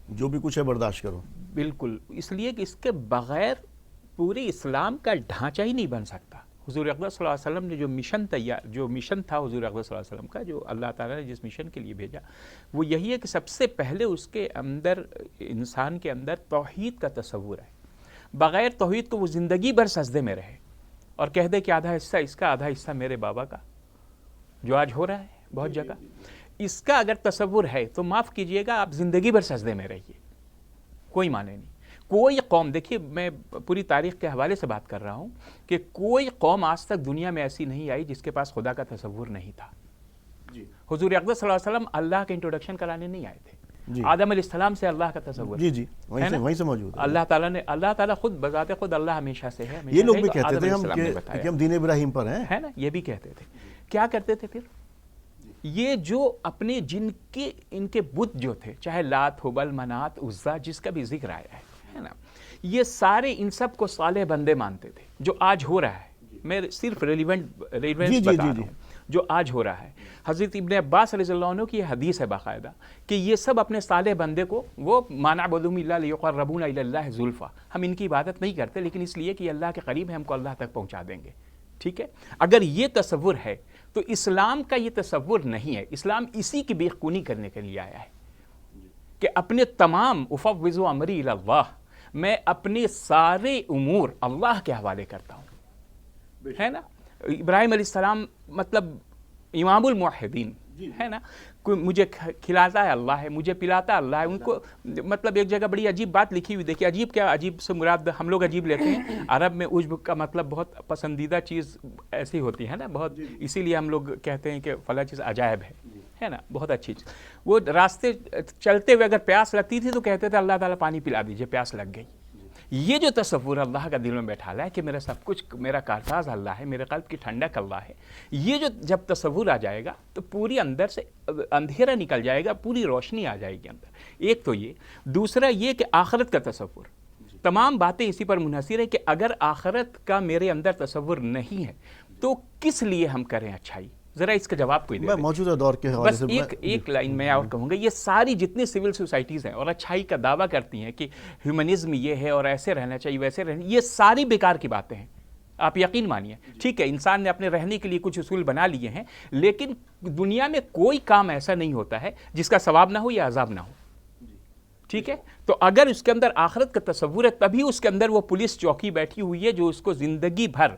جو بھی کچھ ہے برداشت کرو. بالکل، اس لیے کہ اس کے بغیر پورے اسلام کا ڈھانچہ ہی نہیں بن سکتا. حضور اقدس صلی اللہ علیہ وسلم نے جو مشن تھا حضور اقدس صلی اللہ علیہ وسلم کا، جو اللہ تعالیٰ نے جس مشن کے لیے بھیجا، وہ یہی ہے کہ سب سے پہلے اس کے اندر، انسان کے اندر توحید کا تصور ہے. بغیر توحید کو وہ زندگی بھر سجدے میں رہے اور کہہ دے کہ آدھا حصہ اس کا، آدھا حصہ میرے بابا کا، جو آج ہو رہا ہے بہت جگہ. اس کا اگر تصور ہے تو معاف کیجئے گا، آپ زندگی بھر سجدے میں رہیے، کوئی معنی نہیں. کوئی قوم، دیکھیے میں پوری تاریخ کے حوالے سے بات کر رہا ہوں کہ کوئی قوم آج تک دنیا میں ایسی نہیں آئی جس کے پاس خدا کا تصور نہیں تھا. حضور اقدس صلی اللہ علیہ وسلم اللہ کا انٹروڈکشن کرانے نہیں آئے تھے. آدم علیہ السلام سے اللہ کا تصور وہیں سے موجود ہے. اللہ تعالیٰ خود بذات خود اللہ ہمیشہ سے ہے. یہ لوگ بھی کہتے تھے کہ ہم دین ابراہیم پر ہیں، ہے نا، یہ بھی کہتے تھے. کیا کرتے تھے پھر؟ یہ جو اپنے جن کے ان کے بت جو تھے، چاہے لات، ہبل، منات، عزا، جس کا بھی ذکر آیا ہے نا، یہ سارے ان سب کو صالح بندے مانتے تھے. جو آج ہو رہا ہے، میں صرف ریلیونٹ بتا رہا ہوں جو آج ہو رہا ہے. حضرت ابن عباس رضی اللہ عنہ کی یہ حدیث ہے باقاعدہ کہ یہ سب اپنے صالح بندے کو، وہ ما نعبدہم الا لیقربونا الی اللہ زلفیٰ، ہم ان کی عبادت نہیں کرتے لیکن اس لیے کہ اللہ کے قریب ہے، ہم کو اللہ تک پہنچا دیں گے. ٹھیک ہے، اگر یہ تصور ہے تو اسلام کا یہ تصور نہیں ہے. اسلام اسی کی بیخونی کرنے کے لیے آیا ہے کہ اپنے تمام افوض امری الی اللہ، میں اپنے سارے امور اللہ کے حوالے کرتا ہوں، ہے نا. ابراہیم علیہ السلام مطلب امام الموحدین ہے نا، کوئی مجھے کھلاتا ہے اللہ ہے، مجھے پلاتا اللہ ہے. ان کو مطلب ایک جگہ بڑی عجیب بات لکھی ہوئی، دیکھیے عجیب کیا، عجیب سے مراد ہم لوگ عجیب لیتے ہیں. عرب میں عجب کا مطلب بہت پسندیدہ چیز ایسی ہوتی ہے نا، بہت، اسی لیے ہم لوگ کہتے ہیں کہ فلاں چیز عجائب ہے نا، بہت اچھی چیز. وہ راستے چلتے ہوئے اگر پیاس لگتی تھی تو کہتے تھے اللہ تعالیٰ پانی پلا دیجیے، پیاس لگ گئی. یہ جو تصور اللہ کا دل میں بیٹھا ہے کہ میرا سب کچھ، میرا کارساز اللہ ہے، میرے قلب کی ٹھنڈک اللہ ہے، یہ جو جب تصور آ جائے گا تو پوری اندر سے اندھیرا نکل جائے گا، پوری روشنی آ جائے گی اندر. ایک تو یہ، دوسرا یہ کہ آخرت کا تصور. تمام باتیں اسی پر منحصر ہے کہ اگر آخرت کا میرے اندر تصور نہیں ہے تو کس لیے ہم کریں اچھائی؟ ذرا اس کا جواب کوئی دے دے. موجودہ دور کے حوالے سے بس ایک لائن میں اور کہوں گا، یہ ساری جتنی سول سوسائٹیز ہیں اور اچھائی کا دعویٰ کرتی ہیں کہ ہیومنزم یہ ہے اور ایسے رہنا چاہیے ویسے رہنا، یہ ساری بیکار کی باتیں ہیں. آپ یقین مانیے، ٹھیک ہے، انسان نے اپنے رہنے کے لیے کچھ اصول بنا لیے ہیں، لیکن دنیا میں کوئی کام ایسا نہیں ہوتا ہے جس کا ثواب نہ ہو یا عذاب نہ ہو. ٹھیک ہے، تو اگر اس کے اندر آخرت کا تصور ہے تبھی اس کے اندر وہ پولیس چوکی بیٹھی ہوئی ہے جو اس کو زندگی بھر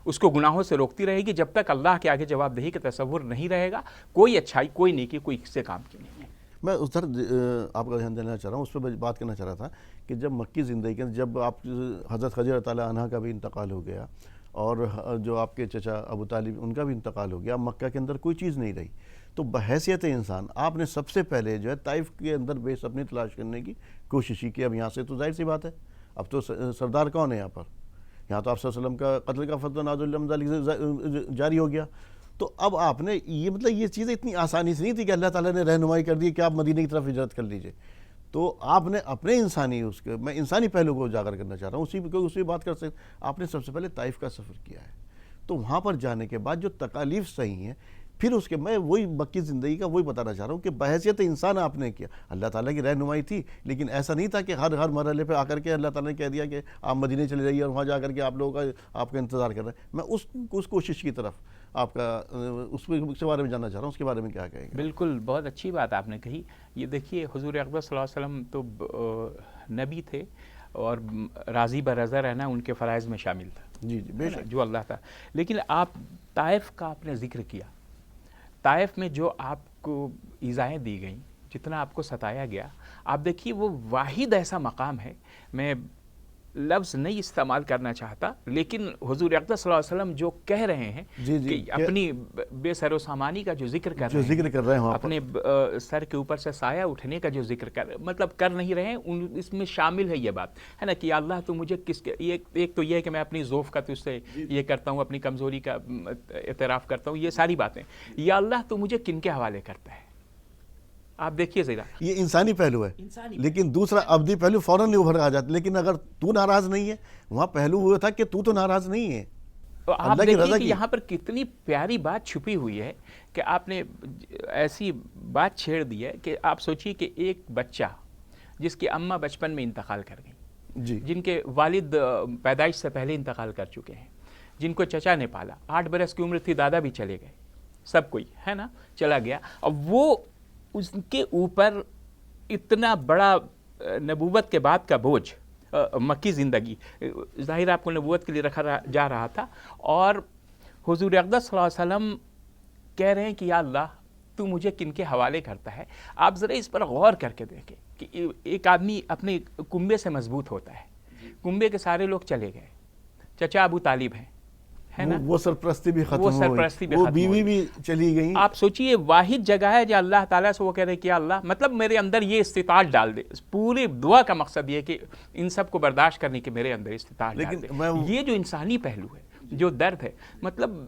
اس کو گناہوں سے روکتی رہے گی. جب تک اللہ کے آگے جواب دہی کا تصور نہیں رہے گا، کوئی اچھائی، کوئی نیکی، کوئی کسی کام کی نہیں ہے. میں اس طرح آپ کا دھیان دینا چاہ رہا ہوں، اس پہ بات کرنا چاہ رہا تھا کہ جب مکی زندگی کے جب آپ حضرت خضر تعالیٰ عنہ کا بھی انتقال ہو گیا اور جو آپ کے چچا ابو طالب ان کا بھی انتقال ہو گیا، مکہ کے اندر کوئی چیز نہیں رہی، تو بحیثیت انسان آپ نے سب سے پہلے جو ہے طائف کے اندر بیس اپنی تلاش کرنے کی کوشش کی. اب یہاں سے تو ظاہر سی بات ہے اب تو سردار کون ہے یہاں پر؟ یہاں تو آپ صلی اللہ علیہ وسلم کا قتل کا فتویٰ نازل اللہ جاری ہو گیا. تو اب آپ نے یہ مطلب یہ چیزیں اتنی آسانی سے نہیں تھی کہ اللہ تعالیٰ نے رہنمائی کر دی کہ آپ مدینہ کی طرف ہجرت کر لیجئے. تو آپ نے اپنے میں انسانی پہلو کو اجاگر کرنا چاہ رہا ہوں, اسی بات کر سکتے. آپ نے سب سے پہلے طائف کا سفر کیا ہے, تو وہاں پر جانے کے بعد جو تکالیف صحیح ہیں, پھر اس کے میں وہی مکی زندگی کا وہی بتانا چاہ رہا ہوں کہ بحیثیت انسان آپ نے کیا. اللہ تعالیٰ کی رہنمائی تھی, لیکن ایسا نہیں تھا کہ ہر مرحلے پہ آ کر کے اللہ تعالیٰ نے کہہ دیا کہ آپ مدینے چلے جائیے اور وہاں جا کر کے آپ لوگوں کا آپ کا انتظار کر رہے ہیں. میں اس کوشش کی طرف آپ کا اس کے بارے میں جاننا چاہ رہا ہوں, اس کے بارے میں کیا کہیں گے؟ بالکل, بہت اچھی بات آپ نے کہی. یہ دیکھیے حضور اکبر صلی اللہ علیہ وسلم تو نبی تھے اور راضی برضا رہنا ان کے فرائض میں شامل تھا. جی بے شک, جو اللہ تھا. لیکن آپ طائف کا آپ نے ذکر کیا. طائف میں جو آپ کو ایذائیں دی گئیں, جتنا آپ کو ستایا گیا, آپ دیکھیے وہ واحد ایسا مقام ہے, میں لفظ نہیں استعمال کرنا چاہتا, لیکن حضور اقدس صلی اللہ علیہ وسلم جو کہہ رہے ہیں کہ اپنی بے سر و سامانی کا جو ذکر کر رہے ہیں, اپنے سر کے اوپر سے سایہ اٹھنے کا جو ذکر مطلب کر نہیں رہے ہیں, اس میں شامل ہے یہ بات ہے نا کہ یا اللہ تو مجھے ایک تو یہ ہے کہ میں اپنی ذوف کا تجھ سے یہ کرتا ہوں, اپنی کمزوری کا اعتراف کرتا ہوں, یہ ساری باتیں. یا اللہ تو مجھے کن کے حوالے کرتا ہے؟ آپ دیکھیے ذرا, یہ انسانی پہلو ہے, لیکن دوسرا ابدی پہلو فوراً نہیں ابھر آ جاتا. لیکن اگر تو ناراض نہیں ہے, وہاں پہلو وہ تھا کہ تو ناراض نہیں ہے. آپ دیکھیے کہ یہاں پر کتنی پیاری بات چھپی ہوئی ہے کہ آپ نے ایسی بات چھیڑ دی ہے کہ آپ سوچیے کہ ایک بچہ جس کی اماں بچپن میں انتقال کر گئی, جن کے والد پیدائش سے پہلے انتقال کر چکے ہیں, جن کو چچا نے پالا, 8 برس کی عمر تھی, دادا بھی چلے گئے, سب کوئی ہے نا چلا گیا. اب وہ اس کے اوپر اتنا بڑا نبوت کے بعد کا بوجھ, مکی زندگی ظاہر آپ کو نبوت کے لیے رکھا جا رہا تھا, اور حضور اقدس صلی اللہ علیہ وسلم کہہ رہے ہیں کہ یا اللہ تو مجھے کن کے حوالے کرتا ہے. آپ ذرا اس پر غور کر کے دیکھیں کہ ایک آدمی اپنے کنبے سے مضبوط ہوتا ہے, کنبے کے سارے لوگ چلے گئے, چچا ابو طالب ہیں, وہ سرپرستی بھی ختم ہوئی, وہ بیوی بھی چلی گئی. آپ سوچئے واحد جگہ ہے جو اللہ تعالیٰ سے وہ کہہ رہے کہ اللہ مطلب میرے اندر یہ استطاعت ڈال دے. پوری دعا کا مقصد یہ ہے کہ ان سب کو برداشت کرنے کے میرے اندر استطاعت ڈال دے. یہ جو انسانی پہلو ہے, جو درد ہے, مطلب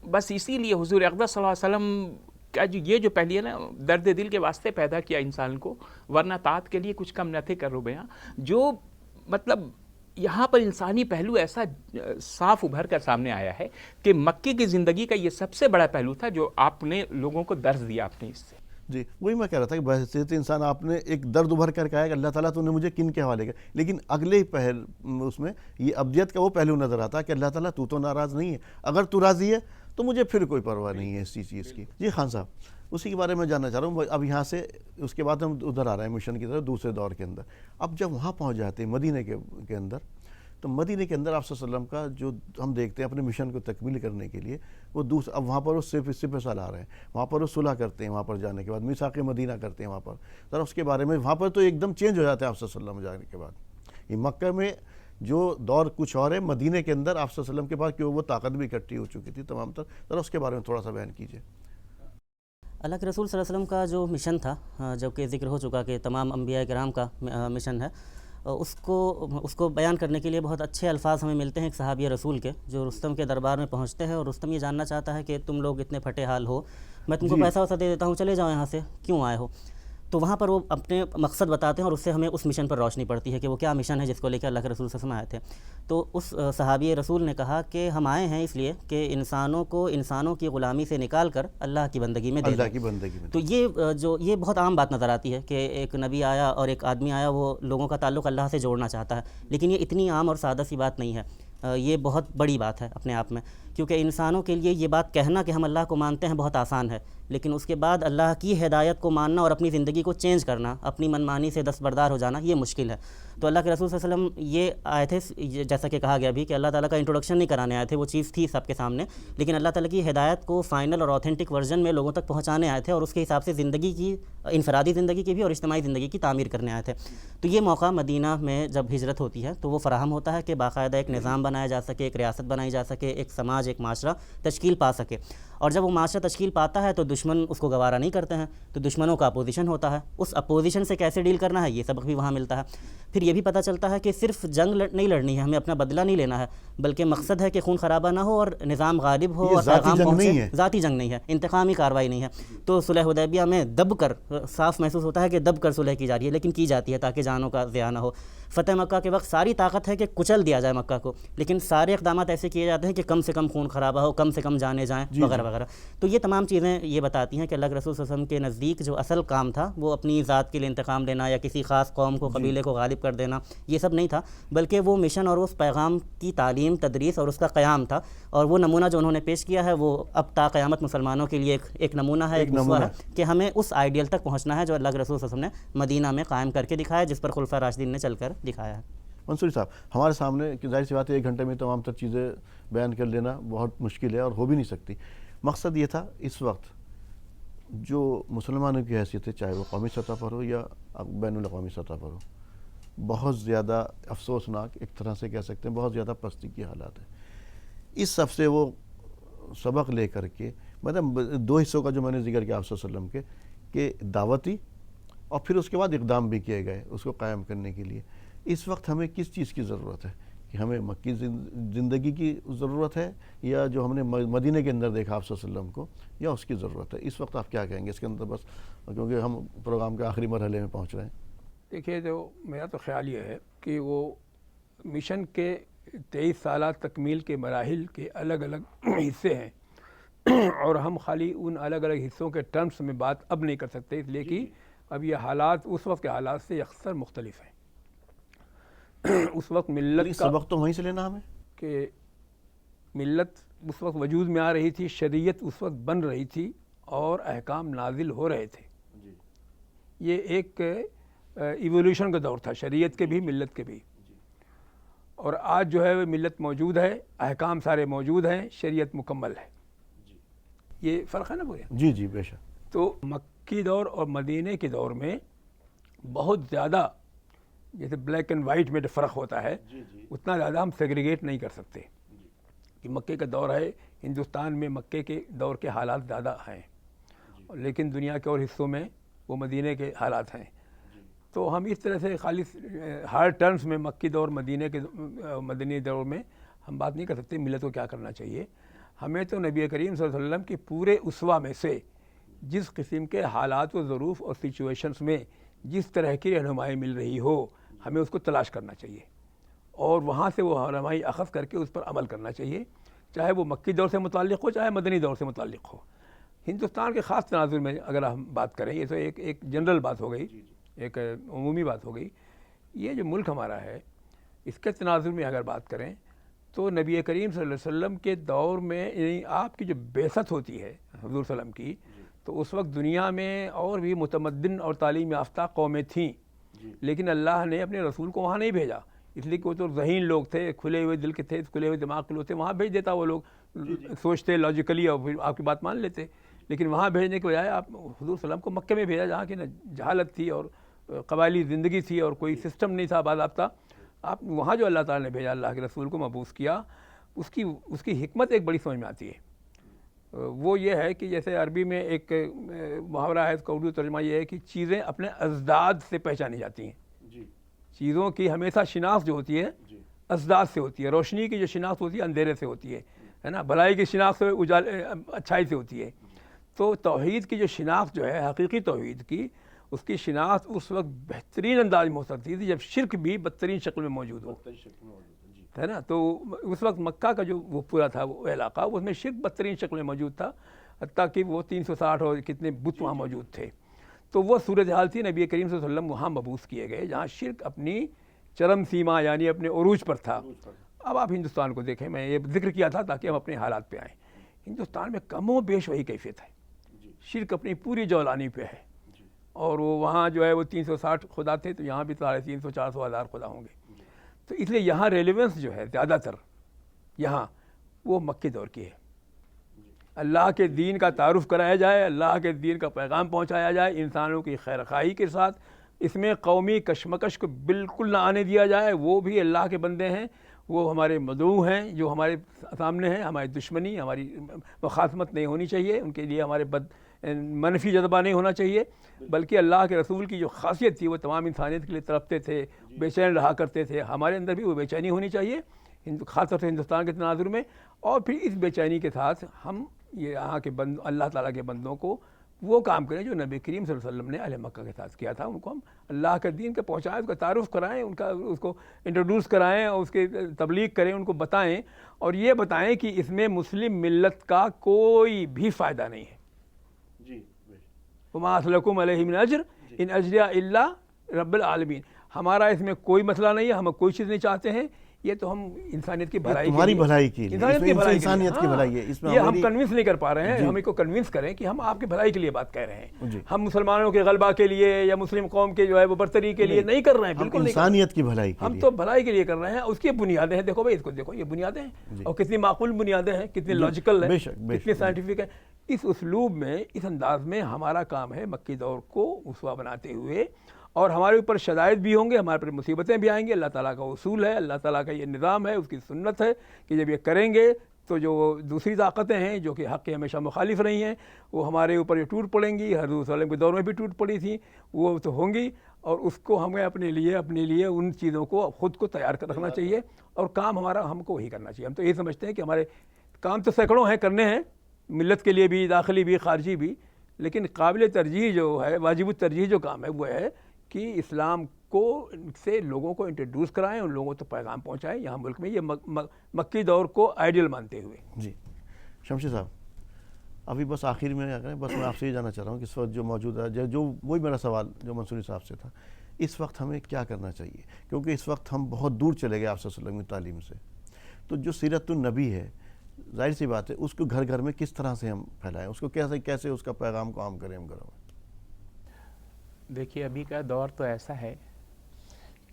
بس اسی لیے حضور اقدس صلی اللہ علیہ وسلم کا یہ جو پہلی ہے نا, درد دل کے واسطے پیدا کیا انسان کو, ورنہ طاعت کے لیے کچھ کم نہ تھے کرو بیاں. جو مطلب یہاں پر انسانی پہلو ایسا صاف ابھر کر سامنے آیا ہے کہ مکی کی زندگی کا یہ سب سے بڑا پہلو تھا جو آپ نے لوگوں کو درس دیا آپ نے اس سے. جی وہی میں کہہ رہا تھا کہ بحیثیت انسان آپ نے ایک درد ابھر کر کہا کہ اللہ تعالیٰ تو نے مجھے کن کے حوالے کیا, لیکن اگلے ہی پہل اس میں یہ ابدیت کا وہ پہلو نظر آتا کہ اللہ تعالیٰ تو ناراض نہیں ہے, اگر تو راضی ہے تو مجھے پھر کوئی پرواہ نہیں ہے اس چیز کی. جی خان صاحب, اسی کے بارے میں جاننا چاہ رہا ہوں. اب یہاں سے اس کے بعد ہم ادھر آ رہے ہیں مشن کی طرف دوسرے دور کے اندر. اب جب وہاں پہنچ جاتے ہیں مدینے کے اندر, تو مدینے کے اندر آپ صلی اللہ علیہ وسلم کا جو ہم دیکھتے ہیں اپنے مشن کو تکمیل کرنے کے لیے وہ اب وہاں پر وہ سپہ سالار ہیں, وہاں پر وہ صلح کرتے ہیں, وہاں پر جانے کے بعد میثاق مدینہ کرتے ہیں وہاں پر. ذرا اس کے بارے میں, وہاں پر تو ایک دم چینج ہو جاتا ہے آپ صلی اللہ علیہ وسلم جانے کے بعد. یہ مکہ میں جو دور کچھ اور ہے, مدینے کے اندر آپ صلی اللہ علیہ وسلم کے پاس کہ وہ طاقت بھی اکٹھی ہو چکی تھی تمام تر. ذرا اس کے بارے میں تھوڑا سا بیان کیجیے. اللہ کے رسول صلی اللہ علیہ وسلم کا جو مشن تھا, جو کہ ذکر ہو چکا کہ تمام انبیاء کرام کا مشن ہے, اس کو بیان کرنے کے لیے بہت اچھے الفاظ ہمیں ملتے ہیں ایک صحابی رسول کے, جو رستم کے دربار میں پہنچتے ہیں اور رستم یہ جاننا چاہتا ہے کہ تم لوگ اتنے پھٹے حال ہو, میں تم کو پیسہ ویسا دے دیتا ہوں, چلے جاؤ یہاں سے, کیوں آئے ہو؟ تو وہاں پر وہ اپنے مقصد بتاتے ہیں اور اس سے ہمیں اس مشن پر روشنی پڑتی ہے کہ وہ کیا مشن ہے جس کو لے کے اللہ کے رسول صلی اللہ علیہ وسلم آئے تھے. تو اس صحابی رسول نے کہا کہ ہم آئے ہیں اس لیے کہ انسانوں کو انسانوں کی غلامی سے نکال کر اللہ کی بندگی میں دے دیں. تو یہ بہت عام بات نظر آتی ہے کہ ایک نبی آیا اور ایک آدمی آیا, وہ لوگوں کا تعلق اللہ سے جوڑنا چاہتا ہے, لیکن یہ اتنی عام اور سادہ سی بات نہیں ہے. یہ بہت بڑی بات ہے اپنے آپ میں, کیونکہ انسانوں کے لیے یہ بات کہنا کہ ہم اللہ کو مانتے ہیں بہت آسان ہے, لیکن اس کے بعد اللہ کی ہدایت کو ماننا اور اپنی زندگی کو چینج کرنا, اپنی منمانی سے دستبردار ہو جانا, یہ مشکل ہے. تو اللہ کے رسول صلی اللہ علیہ وسلم یہ آئے تھے, جیسا کہ کہا گیا بھی کہ اللہ تعالیٰ کا انٹروڈکشن نہیں کرانے آئے تھے, وہ چیز تھی سب کے سامنے, لیکن اللہ تعالیٰ کی ہدایت کو فائنل اور آتھینٹک ورژن میں لوگوں تک پہنچانے آئے تھے, اور اس کے حساب سے زندگی کی, انفرادی زندگی کی بھی اور اجتماعی زندگی کی تعمیر کرنے آئے تھے. تو یہ موقع مدینہ میں جب ہجرت ہوتی ہے تو وہ فراہم ہوتا ہے کہ باقاعدہ ایک نظام بنایا جا سکے, ایک ریاست بنائی جا سکے, ایک سماج, ایک معاشرہ تشکیل پا سکے. اور جب وہ معاشرہ تشکیل پاتا ہے تو دشمن اس کو گوارا نہیں کرتے ہیں تو دشمنوں کا اپوزیشن ہوتا ہے، اس اپوزیشن سے کیسے ڈیل کرنا ہے یہ سبق بھی وہاں ملتا ہے۔ پھر یہ بھی پتہ چلتا ہے کہ صرف جنگ نہیں لڑنی ہے، ہمیں اپنا بدلہ نہیں لینا ہے، بلکہ مقصد ہے کہ خون خرابہ نہ ہو اور نظام غالب ہو یہ اور ذاتی پیغام جنگ پہنچے۔ نہیں ہے، ذاتی جنگ نہیں ہے، انتقامی کارروائی نہیں ہے۔ تو صلح حدیبیہ میں دب کر صاف محسوس ہوتا ہے کہ دب کر صلح کی جا رہی ہے، لیکن کی جاتی ہے تاکہ جانوں کا ضیاع نہ ہو۔ فتح مکہ کے وقت ساری طاقت ہے کہ کچل دیا جائے مکہ کو، لیکن سارے اقدامات ایسے کیے جاتے ہیں کہ کم سے کم خون خرابہ ہو، کم سے کم جانے جائیں وغیرہ وغیرہ۔ تو یہ تمام چیزیں یہ بتاتی ہیں کہ اللہ کے رسول صلی اللہ علیہ وسلم کے نزدیک جو اصل کام تھا وہ اپنی ذات کے لیے انتقام لینا یا کسی خاص قوم کو قبیلے کو غالب کر دینا یہ سب نہیں تھا، بلکہ وہ مشن اور اس پیغام کی تعلیم تدریس اور اس کا قیام تھا۔ اور وہ نمونہ جو انہوں نے پیش کیا ہے وہ اب تا قیامت مسلمانوں کے لیے ایک نمونہ ہے، ایک اسوہ ہے کہ ہمیں اس آئیڈیل تک پہنچنا ہے جو اللہ کے رسول صلی اللہ علیہ وسلم نے مدینہ میں قائم کر کے دکھایا، جس پر خلفاء راشدین نے چل کر دکھایا ہے۔ منصوری صاحب، ہمارے سامنے کہ ظاہر سی بات ہے 1 گھنٹے میں تمام تر چیزیں بیان کر لینا بہت مشکل ہے اور ہو بھی نہیں سکتی۔ مقصد یہ تھا اس وقت جو مسلمانوں کی حیثیت ہے، چاہے وہ قومی سطح پر ہو یا بین الاقوامی سطح پر ہو، بہت زیادہ افسوسناک، ایک طرح سے کہہ سکتے ہیں بہت زیادہ پستی کی حالات ہے۔ اس سب سے وہ سبق لے کر کے مطلب 2 حصوں کا جو میں نے ذکر کیا آپ صلی اللہ علیہ وسلم کے کہ دعوتی اور پھر اس کے بعد اقدام بھی کیے گئے اس کو قائم کرنے کے لیے۔ اس وقت ہمیں کس چیز کی ضرورت ہے؟ کہ ہمیں مکی زندگی کی ضرورت ہے یا جو ہم نے مدینہ کے اندر دیکھا آپ صلی اللہ علیہ وسلم کو، یا اس کی ضرورت ہے؟ اس وقت آپ کیا کہیں گے اس کے اندر؟ بس کیونکہ ہم پروگرام کے آخری مرحلے میں پہنچ رہے ہیں۔ دیکھیے، جو میرا تو خیال یہ ہے کہ وہ مشن کے 23 سالہ تکمیل کے مراحل کے الگ الگ حصے ہیں اور ہم خالی ان الگ الگ حصوں کے ٹرمز میں بات اب نہیں کر سکتے، اس لیے کہ اب یہ حالات اس وقت کے حالات سے اکثر مختلف ہیں۔ اس وقت ملت کا سبق تو وہیں سے لینا ہمیں کہ ملت اس وقت وجود میں آ رہی تھی، شریعت اس وقت بن رہی تھی اور احکام نازل ہو رہے تھے۔ یہ ایک ایولیوشن کا دور تھا، شریعت کے بھی ملت کے بھی۔ اور آج جو ہے وہ ملت موجود ہے، احکام سارے موجود ہیں، شریعت مکمل ہے۔ یہ فرق ہے نا بھیا؟ جی جی بے شک۔ تو مکی دور اور مدینے کے دور میں بہت زیادہ، جیسے بلیک اینڈ وائٹ میں جو فرق ہوتا ہے اتنا زیادہ ہم سیگریگیٹ نہیں کر سکتے کہ مکے کا دور ہے، ہندوستان میں مکے کے دور کے حالات زیادہ ہیں، لیکن دنیا کے اور حصوں میں وہ مدینے کے حالات ہیں۔ تو ہم اس طرح سے خالی ہارڈ ٹرمز میں مکی دور مدینی دور میں ہم بات نہیں کر سکتے ملت کو کیا کرنا چاہیے۔ ہمیں تو نبی کریم صلی اللہ علیہ وسلم کے پورے اسوہ میں سے جس قسم کے حالات و ظروف اور سچویشنز میں جس طرح کی رہنمائی مل رہی ہو ہمیں اس کو تلاش کرنا چاہیے اور وہاں سے وہ رہنمائی اخذ کر کے اس پر عمل کرنا چاہیے، چاہے وہ مکی دور سے متعلق ہو چاہے مدنی دور سے متعلق ہو۔ ہندوستان کے خاص تناظر میں اگر ہم بات کریں، یہ تو ایک جنرل بات ہو گئی، ایک عمومی بات ہو گئی۔ یہ جو ملک ہمارا ہے اس کے تناظر میں اگر بات کریں تو نبی کریم صلی اللہ علیہ وسلم کے دور میں، یعنی آپ کی جو بعثت ہوتی ہے حضور صلی اللہ علیہ وسلم کی، تو اس وقت دنیا میں اور بھی متمدن اور تعلیم یافتہ قومیں تھیں، لیکن اللہ نے اپنے رسول کو وہاں نہیں بھیجا، اس لیے کہ وہ تو ذہین لوگ تھے، کھلے ہوئے دل کے تھے، کھلے ہوئے دماغ کے لوگ تھے، وہاں بھیج دیتا وہ لوگ سوچتے لاجیکلی اور پھر آپ کی بات مان لیتے۔ لیکن وہاں بھیجنے کے بجائے آپ حضور صلی اللہ علیہ وسلم کو مکے میں بھیجا، جہاں کی نہ جہالت تھی اور قبائلی زندگی تھی اور کوئی سسٹم نہیں تھا باضابطہ۔ آپ وہاں جو اللہ تعالیٰ نے بھیجا، اللہ کے رسول کو مبعوث کیا، اس کی حکمت ایک بڑی سمجھ میں آتی ہے۔ وہ یہ ہے کہ جیسے عربی میں ایک محاورہ ہے، اس کا اردو ترجمہ یہ ہے کہ چیزیں اپنے ازداد سے پہچانی جاتی ہیں۔ چیزوں کی ہمیشہ شناخت جو ہوتی ہے ازداد سے ہوتی ہے، روشنی کی جو شناخت ہوتی ہے اندھیرے سے ہوتی ہے نا، بھلائی کی شناخت اچھائی سے ہوتی ہے۔ تو توحید کی جو شناخت جو ہے، حقیقی توحید کی، اس کی شناخت اس وقت بہترین انداز میں ہو سکتی تھی جب شرک بھی بدترین شکل میں موجود ہو، ہے نا۔ تو اس وقت مکہ کا جو وہ پورا تھا وہ علاقہ، اس میں شرک بدترین شکل میں موجود تھا، حتیٰ کہ وہ 360 اور کتنے بت وہاں موجود تھے۔ تو وہ صورتحال تھی، نبی کریم صلی اللہ علیہ وسلم وہاں مبعوث کیے گئے جہاں شرک اپنی چرم سیما یعنی اپنے عروج پر تھا۔ اب آپ ہندوستان کو دیکھیں، میں یہ ذکر کیا تھا تاکہ ہم اپنے حالات پہ آئیں۔ ہندوستان میں کم و بیش وہی کیفیت ہے، شرک اپنی پوری جولانی پہ ہے، اور وہ وہاں جو ہے وہ 360 خدا تھے، تو یہاں بھی 350 400 ہزار خدا ہوں گے۔ تو اس لیے یہاں ریلیونس جو ہے زیادہ تر یہاں وہ مکی دور کی ہے۔ اللہ کے دین کا تعارف کرایا جائے، اللہ کے دین کا پیغام پہنچایا جائے انسانوں کی خیر خواہی کے ساتھ، اس میں قومی کشمکش کو بالکل نہ آنے دیا جائے۔ وہ بھی اللہ کے بندے ہیں، وہ ہمارے مدعو ہیں جو ہمارے سامنے ہیں، ہماری دشمنی، ہماری مخاصمت نہیں ہونی چاہیے، ان کے لیے ہمارے منفی جذبہ نہیں ہونا چاہیے، بلکہ اللہ کے رسول کی جو خاصیت تھی وہ تمام انسانیت کے لیے تڑپتے تھے، بے چین رہا کرتے تھے، ہمارے اندر بھی وہ بے چینی ہونی چاہیے خاص طور سے ہندوستان کے تناظر میں، اور پھر اس بے چینی کے ساتھ ہم یہ یہاں کے اللہ تعالیٰ کے بندوں کو وہ کام کریں جو نبی کریم صلی اللہ علیہ وسلم نے اہل مکہ کے ساتھ کیا تھا، ان کو ہم اللہ کے دین کے پہنچائیں، اس کا تعارف کرائیں، اس کو انٹروڈیوس کرائیں اور اس کی تبلیغ کریں، ان کو بتائیں اور یہ بتائیں کہ اس میں مسلم ملت کا کوئی بھی فائدہ نہیں ہے۔ جی وما اسلکم علیہ من اجر ان اجریہ الا رب العالمین، ہمارا اس میں کوئی مسئلہ نہیں ہے، ہم کوئی چیز نہیں چاہتے ہیں، یہ تو ہم انسانیت کی بھلائی تمہاری بھلائی کے لیے، انسانیت کی بھلائی ہے، اس میں یہ ہم کنونس نہیں کر پا رہے ہیں، ہم کو کنونس کریں کہ ہم آپ کی بھلائی کے لیے بات کہہ رہے ہیں، ہم مسلمانوں کے غلبہ کے لیے یا مسلم قوم کے جو ہے وہ برتری کے لیے نہیں کر رہے ہیں، بالکل نہیں، انسانیت کی بھلائی کے ہم لیے، تو بھلائی کے لیے کر رہے ہیں۔ اس کی بنیادیں ہیں، دیکھو بھائی، اس کو دیکھو، یہ بنیادیں ہیں اور کتنی معقول بنیادیں ہیں، کتنی لاجیکل ہیں، کتنی سائنٹیفک ہیں۔ اس اسلوب میں، اس انداز میں ہمارا کام ہے مکی دور کو اسوہ بناتے ہوئے، اور ہمارے اوپر شدائد بھی ہوں گے، ہمارے پر مصیبتیں بھی آئیں گے، اللہ تعالیٰ کا اصول ہے، اللہ تعالیٰ کا یہ نظام ہے، اس کی سنت ہے کہ جب یہ کریں گے تو جو دوسری طاقتیں ہیں جو کہ حق کے ہمیشہ مخالف رہی ہیں وہ ہمارے اوپر یہ ٹوٹ پڑیں گی، حضور صلی اللہ علیہ وسلم کے دور میں بھی ٹوٹ پڑی تھیں، وہ تو ہوں گی، اور اس کو ہمیں اپنے لیے ان چیزوں کو خود کو تیار کر رکھنا چاہیے، اور کام ہمارا ہم کو وہی کرنا چاہیے۔ ہم تو یہ سمجھتے ہیں کہ ہمارے کام تو سینکڑوں ہیں، کرنے ہیں، ملت کے لیے بھی، داخلی بھی، خارجی بھی، لیکن قابل ترجیح جو ہے، واجب الترجیح جو کام ہے وہ ہے کہ اسلام کو سے لوگوں کو انٹروڈیوس کرائیں، ان لوگوں تو پیغام پہنچائیں یہاں ملک میں، یہ مکی دور کو آئیڈیل مانتے ہوئے۔ جی شمشید صاحب، ابھی بس آخر میں بس میں آپ سے یہ جاننا چاہ رہا ہوں کہ اس وقت جو موجودہ جو وہی میرا سوال جو منصوری صاحب سے تھا، اس وقت ہمیں کیا کرنا چاہیے؟ کیونکہ اس وقت ہم بہت دور چلے گئے آپ صلی اللہ علیہ وسلم کی تعلیم سے، تو جو سیرت النبی ہے، ظاہر سی بات ہے اس کو گھر گھر میں کس طرح سے ہم پھیلائیں، اس کو کیسے اس کا پیغام کو عام کریں ہم گھروں میں؟ دیکھیے ابھی کا دور تو ایسا ہے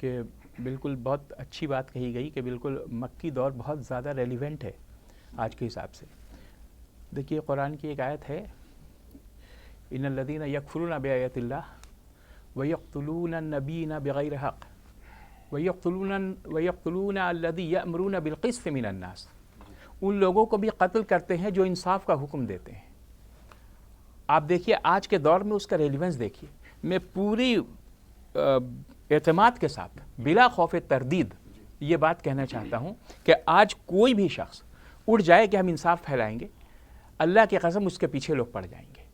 کہ بالکل بہت اچھی بات کہی گئی کہ بالکل مکی دور بہت زیادہ ریلیونٹ ہے آج کے حساب سے۔ دیکھیے قرآن کی ایک آیت ہے، ان الذین یکفرون بآیات اللہ ویقتلون النبیین بغیر حق ویقتلون الذی یأمرون بالقسط من الناس، ان لوگوں کو بھی قتل کرتے ہیں جو انصاف کا حکم دیتے ہیں۔ آپ دیکھیے آج کے دور میں اس کا ریلیونس دیکھیے۔ میں پوری اعتماد کے ساتھ بلا خوف تردید یہ بات کہنا چاہتا ہوں کہ آج کوئی بھی شخص اٹھ جائے کہ ہم انصاف پھیلائیں گے، اللہ کی قسم اس کے پیچھے لوگ پڑ جائیں گے،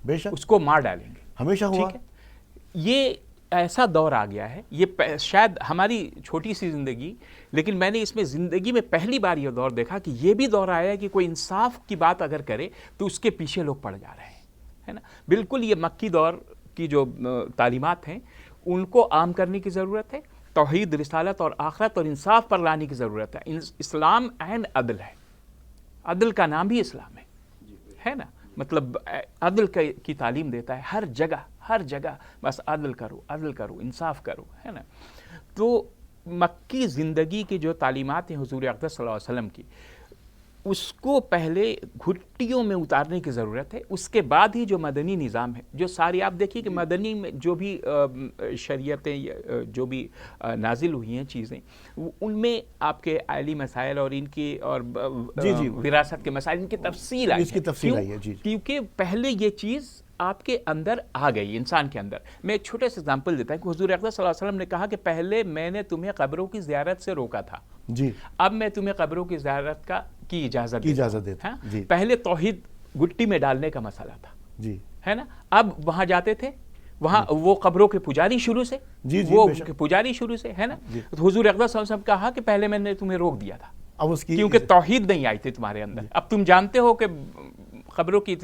بے شک اس کو مار ڈالیں گے، ہمیشہ ہوا۔ ٹھیک ہے، یہ ایسا دور آ گیا ہے، یہ شاید ہماری چھوٹی سی زندگی، لیکن میں نے اس میں زندگی میں پہلی بار یہ دور دیکھا کہ یہ بھی دور آیا ہے کہ کوئی انصاف کی بات اگر کرے تو اس کے پیچھے لوگ پڑ جا رہے ہیں، ہے نا۔ بالکل یہ مکی دور کی جو تعلیمات ہیں ان کو عام کرنے کی ضرورت ہے، توحید، رسالت اور آخرت اور انصاف پر لانے کی ضرورت ہے۔ اسلام اینڈ عدل ہے، عدل کا نام ہی اسلام ہے نا، مطلب عدل کی تعلیم دیتا ہے ہر جگہ بس عدل کرو، انصاف کرو، ہے نا۔ تو مکی زندگی کی جو تعلیمات ہیں حضور اقدس صلی اللہ علیہ وسلم کی، اس کو پہلے گھٹیوں میں اتارنے کی ضرورت ہے، اس کے بعد ہی جو مدنی نظام ہے، جو ساری آپ دیکھیے کہ مدنی میں جو بھی شریعتیں جو بھی نازل ہوئی ہیں چیزیں، ان میں آپ کے عائلی مسائل اور ان کی اور وراثت کے مسائل، ان کی تفصیل آئی ہے، کیونکہ پہلے یہ چیز آپ کے اندر آ گئی، انسان کے اندر۔ میں ایک چھوٹے سے ایگزامپل دیتا ہوں کہ حضور اقدس صلی اللہ علیہ وسلم نے کہا کہ پہلے میں نے تمہیں قبروں کی زیارت سے روکا تھا، جی اب میں تمہیں قبروں کی زیارت کی اجازت دیتا ہوں۔ جی، پہلے توحید گٹی میں ڈالنے کا مسئلہ تھا، جی، ہے نا، اب وہاں جاتے تھے، وہاں وہ قبروں کے پجاری شروع سے، وہ پجاری شروع سے، ہے نا۔ تو حضور اقدس صلی اللہ علیہ وسلم کہا کہ پہلے میں نے تمہیں روک دیا تھا اب اس کی کیونکہ توحید نہیں آئی تھی تمہارے اندر۔ اب تم جانتے ہو کہ قبروں کی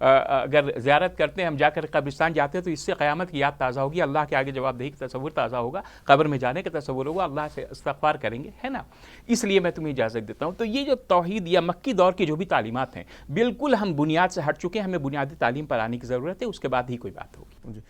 اگر زیارت کرتے ہیں، ہم جا کر قبرستان جاتے ہیں تو اس سے قیامت کی یاد تازہ ہوگی، اللہ کے آگے جواب دہی کا تصور تازہ ہوگا، قبر میں جانے کا تصور ہوگا، اللہ سے استغفار کریں گے، ہے نا۔ اس لیے میں تمہیں اجازت دیتا ہوں۔ تو یہ جو توحید یا مکی دور کی جو بھی تعلیمات ہیں، بالکل ہم بنیاد سے ہٹ چکے ہیں، ہمیں بنیادی تعلیم پر آنے کی ضرورت ہے، اس کے بعد ہی کوئی بات ہوگی۔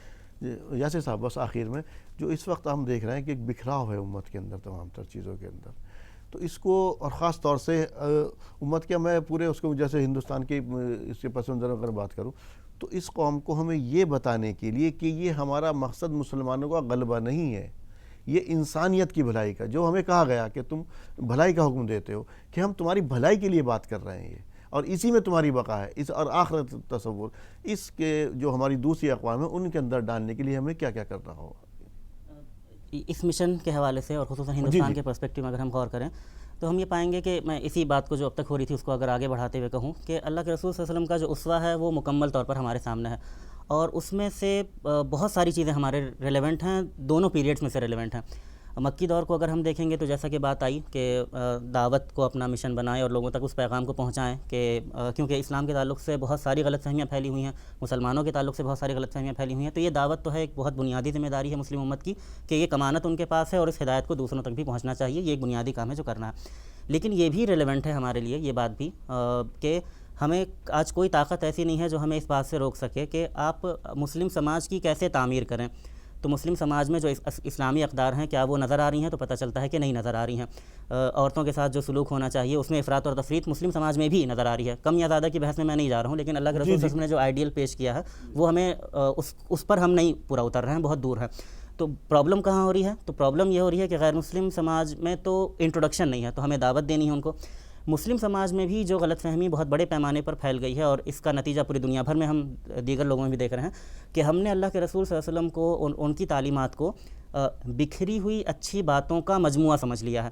جی یاسر صاحب، بس آخر میں جو اس وقت ہم دیکھ رہے ہیں کہ ایک بکھراؤ ہے امت کے اندر، تمام تر چیزوں کے اندر، تو اس کو اور خاص طور سے امت کے، میں پورے اس کو جیسے ہندوستان کی اس کے پس منظر اگر بات کروں تو اس قوم کو ہمیں یہ بتانے کے لیے کہ یہ ہمارا مقصد مسلمانوں کا غلبہ نہیں ہے، یہ انسانیت کی بھلائی کا، جو ہمیں کہا گیا کہ تم بھلائی کا حکم دیتے ہو، کہ ہم تمہاری بھلائی کے لیے بات کر رہے ہیں، یہ اور اسی میں تمہاری بقا ہے، اس اور آخرت تصور اس کے جو ہماری دوسری اقوام ہیں ان کے اندر ڈالنے کے لیے ہمیں کیا کیا کرنا ہوگا؟ اس مشن کے حوالے سے اور خصوصاً ہندوستان کے پرسپیکٹیو میں اگر ہم غور کریں تو ہم یہ پائیں گے کہ میں اسی بات کو جو اب تک ہو رہی تھی اس کو اگر آگے بڑھاتے ہوئے کہوں کہ اللہ کے رسول صلی اللہ علیہ وسلم کا جو اسوہ ہے وہ مکمل طور پر ہمارے سامنے ہے، اور اس میں سے بہت ساری چیزیں ہمارے ریلیونٹ ہیں، دونوں پیریڈز میں سے ریلیونٹ ہیں۔ مکی دور کو اگر ہم دیکھیں گے تو جیسا کہ بات آئی کہ دعوت کو اپنا مشن بنائیں اور لوگوں تک اس پیغام کو پہنچائیں کہ کیونکہ اسلام کے تعلق سے بہت ساری غلط فہمیاں پھیلی ہوئی ہیں، مسلمانوں کے تعلق سے بہت ساری غلط فہمیاں پھیلی ہوئی ہیں، تو یہ دعوت تو ہے ایک بہت بنیادی ذمہ داری ہے مسلم امت کی کہ یہ کمانت ان کے پاس ہے اور اس ہدایت کو دوسروں تک بھی پہنچنا چاہیے، یہ ایک بنیادی کام ہے جو کرنا ہے۔ لیکن یہ بھی ریلیونٹ ہے ہمارے لیے یہ بات بھی کہ ہمیں آج کوئی طاقت ایسی نہیں ہے جو ہمیں اس بات سے روک سکے کہ آپ مسلم سماج کی کیسے تعمیر کریں۔ تو مسلم سماج میں جو اسلامی اقدار ہیں کیا وہ نظر آ رہی ہیں؟ تو پتہ چلتا ہے کہ نہیں نظر آ رہی ہیں۔ عورتوں کے ساتھ جو سلوک ہونا چاہیے اس میں افراط اور تفریط مسلم سماج میں بھی نظر آ رہی ہے۔ کم یا زیادہ کی بحث میں میں نہیں جا رہا ہوں، لیکن اللہ کے رسول صلی اللہ علیہ وسلم نے جو آئیڈیل پیش کیا ہے وہ ہمیں اس پر ہم نہیں پورا اتر رہے ہیں، بہت دور ہے۔ تو پرابلم کہاں ہو رہی ہے؟ تو پرابلم یہ ہو رہی ہے کہ غیر مسلم سماج میں تو انٹروڈکشن نہیں ہے، تو ہمیں دعوت دینی ہے ان کو۔ مسلم سماج میں بھی جو غلط فہمی بہت بڑے پیمانے پر پھیل گئی ہے، اور اس کا نتیجہ پوری دنیا بھر میں ہم دیگر لوگوں میں بھی دیکھ رہے ہیں کہ ہم نے اللہ کے رسول صلی اللہ علیہ وسلم کو ان کی تعلیمات کو بکھری ہوئی اچھی باتوں کا مجموعہ سمجھ لیا ہے،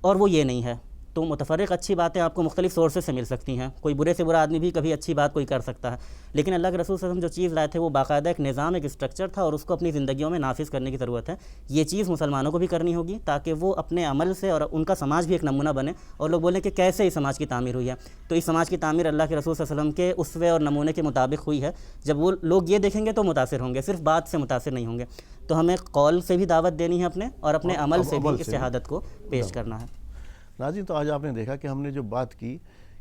اور وہ یہ نہیں ہے۔ تو متفرق اچھی باتیں آپ کو مختلف سورسز سے مل سکتی ہیں، کوئی برے سے برا آدمی بھی کبھی اچھی بات کوئی کر سکتا ہے، لیکن اللہ کے رسول صلی اللہ علیہ وسلم جو چیز لائے تھے وہ باقاعدہ ایک نظام، ایک اسٹرکچر تھا، اور اس کو اپنی زندگیوں میں نافذ کرنے کی ضرورت ہے۔ یہ چیز مسلمانوں کو بھی کرنی ہوگی تاکہ وہ اپنے عمل سے اور ان کا سماج بھی ایک نمونہ بنے، اور لوگ بولیں کہ کیسے اس سماج کی تعمیر ہوئی ہے۔ تو اس سماج کی تعمیر اللہ کے رسول صلی اللہ علیہ وسلم کے اسوے اور نمونے کے مطابق ہوئی ہے۔ جب وہ لوگ یہ دیکھیں گے تو متاثر ہوں گے، صرف بات سے متاثر نہیں ہوں گے۔ تو ہمیں قول سے بھی دعوت دینی ہے اپنے، اور اپنے عمل سے بھی اس شہادت کو پیش کرنا ہے۔ ناظرین، تو آج آپ نے دیکھا کہ ہم نے جو بات کی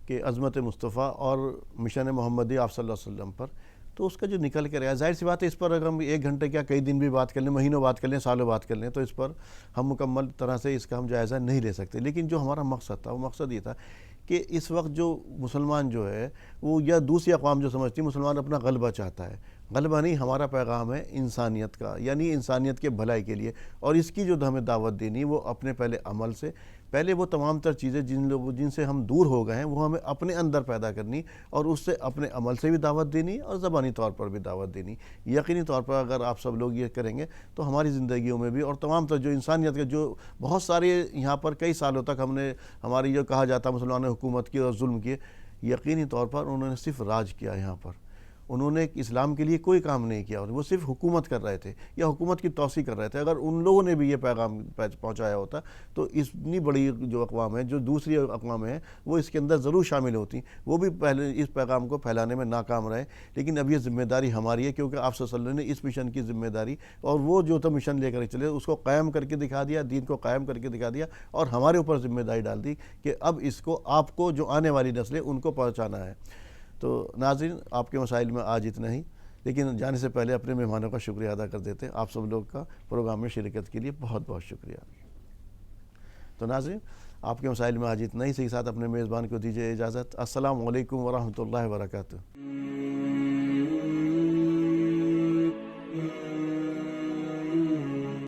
کہ عظمت مصطفیٰ اور مشن محمدی آپ صلی اللہ علیہ وسلم پر، تو اس کا جو نکل کے رہا، ظاہر سی بات ہے اس پر اگر ہم 1 گھنٹے کیا کئی دن بھی بات کر لیں، مہینوں بات کر لیں، سالوں بات کر لیں، تو اس پر ہم مکمل طرح سے اس کا ہم جائزہ نہیں لے سکتے۔ لیکن جو ہمارا مقصد تھا وہ مقصد یہ تھا کہ اس وقت جو مسلمان جو ہے وہ یا دوسری اقوام جو سمجھتی ہے مسلمان اپنا غلبہ چاہتا ہے، غلبہ نہیں، ہمارا پیغام ہے انسانیت کا، یعنی انسانیت کے بھلائی کے لیے، اور اس کی جو ہمیں دعوت دینی وہ اپنے پہلے عمل سے، پہلے وہ تمام تر چیزیں جن سے ہم دور ہو گئے ہیں وہ ہمیں اپنے اندر پیدا کرنی، اور اس سے اپنے عمل سے بھی دعوت دینی اور زبانی طور پر بھی دعوت دینی۔ یقینی طور پر اگر آپ سب لوگ یہ کریں گے تو ہماری زندگیوں میں بھی اور تمام تر جو انسانیت کے جو بہت سارے یہاں پر کئی سالوں تک ہم نے ہماری جو کہا جاتا مسلمانوں نے حکومت کی اور ظلم کیے، یقینی طور پر انہوں نے صرف راج کیا، یہاں پر انہوں نے اسلام کے لیے کوئی کام نہیں کیا، وہ صرف حکومت کر رہے تھے یا حکومت کی توسیع کر رہے تھے۔ اگر ان لوگوں نے بھی یہ پیغام پہنچایا ہوتا تو اتنی بڑی جو اقوام ہیں، جو دوسری اقوام ہیں، وہ اس کے اندر ضرور شامل ہوتی، وہ بھی پہلے اس پیغام کو پھیلانے میں ناکام رہے۔ لیکن اب یہ ذمہ داری ہماری ہے، کیونکہ آپ صلی اللہ علیہ وسلم نے اس مشن کی ذمہ داری اور وہ جو تھا مشن لے کر چلے اس کو قائم کر کے دکھا دیا، دین کو قائم کر کے دکھا دیا، اور ہمارے اوپر ذمہ داری ڈال دی کہ اب اس کو آپ کو جو آنے والی نسلیں ان کو پہنچانا ہے۔ تو ناظرین، آپ کے مسائل میں آج اتنا ہی، لیکن جانے سے پہلے اپنے مہمانوں کا شکریہ ادا کر دیتے ہیں۔ آپ سب لوگ کا پروگرام میں شرکت کے لیے بہت بہت شکریہ۔ تو ناظرین، آپ کے مسائل میں آج اتنا ہی، صحیح ساتھ اپنے میزبان کو دیجیے اجازت۔ السلام علیکم ورحمۃ اللہ وبرکاتہ۔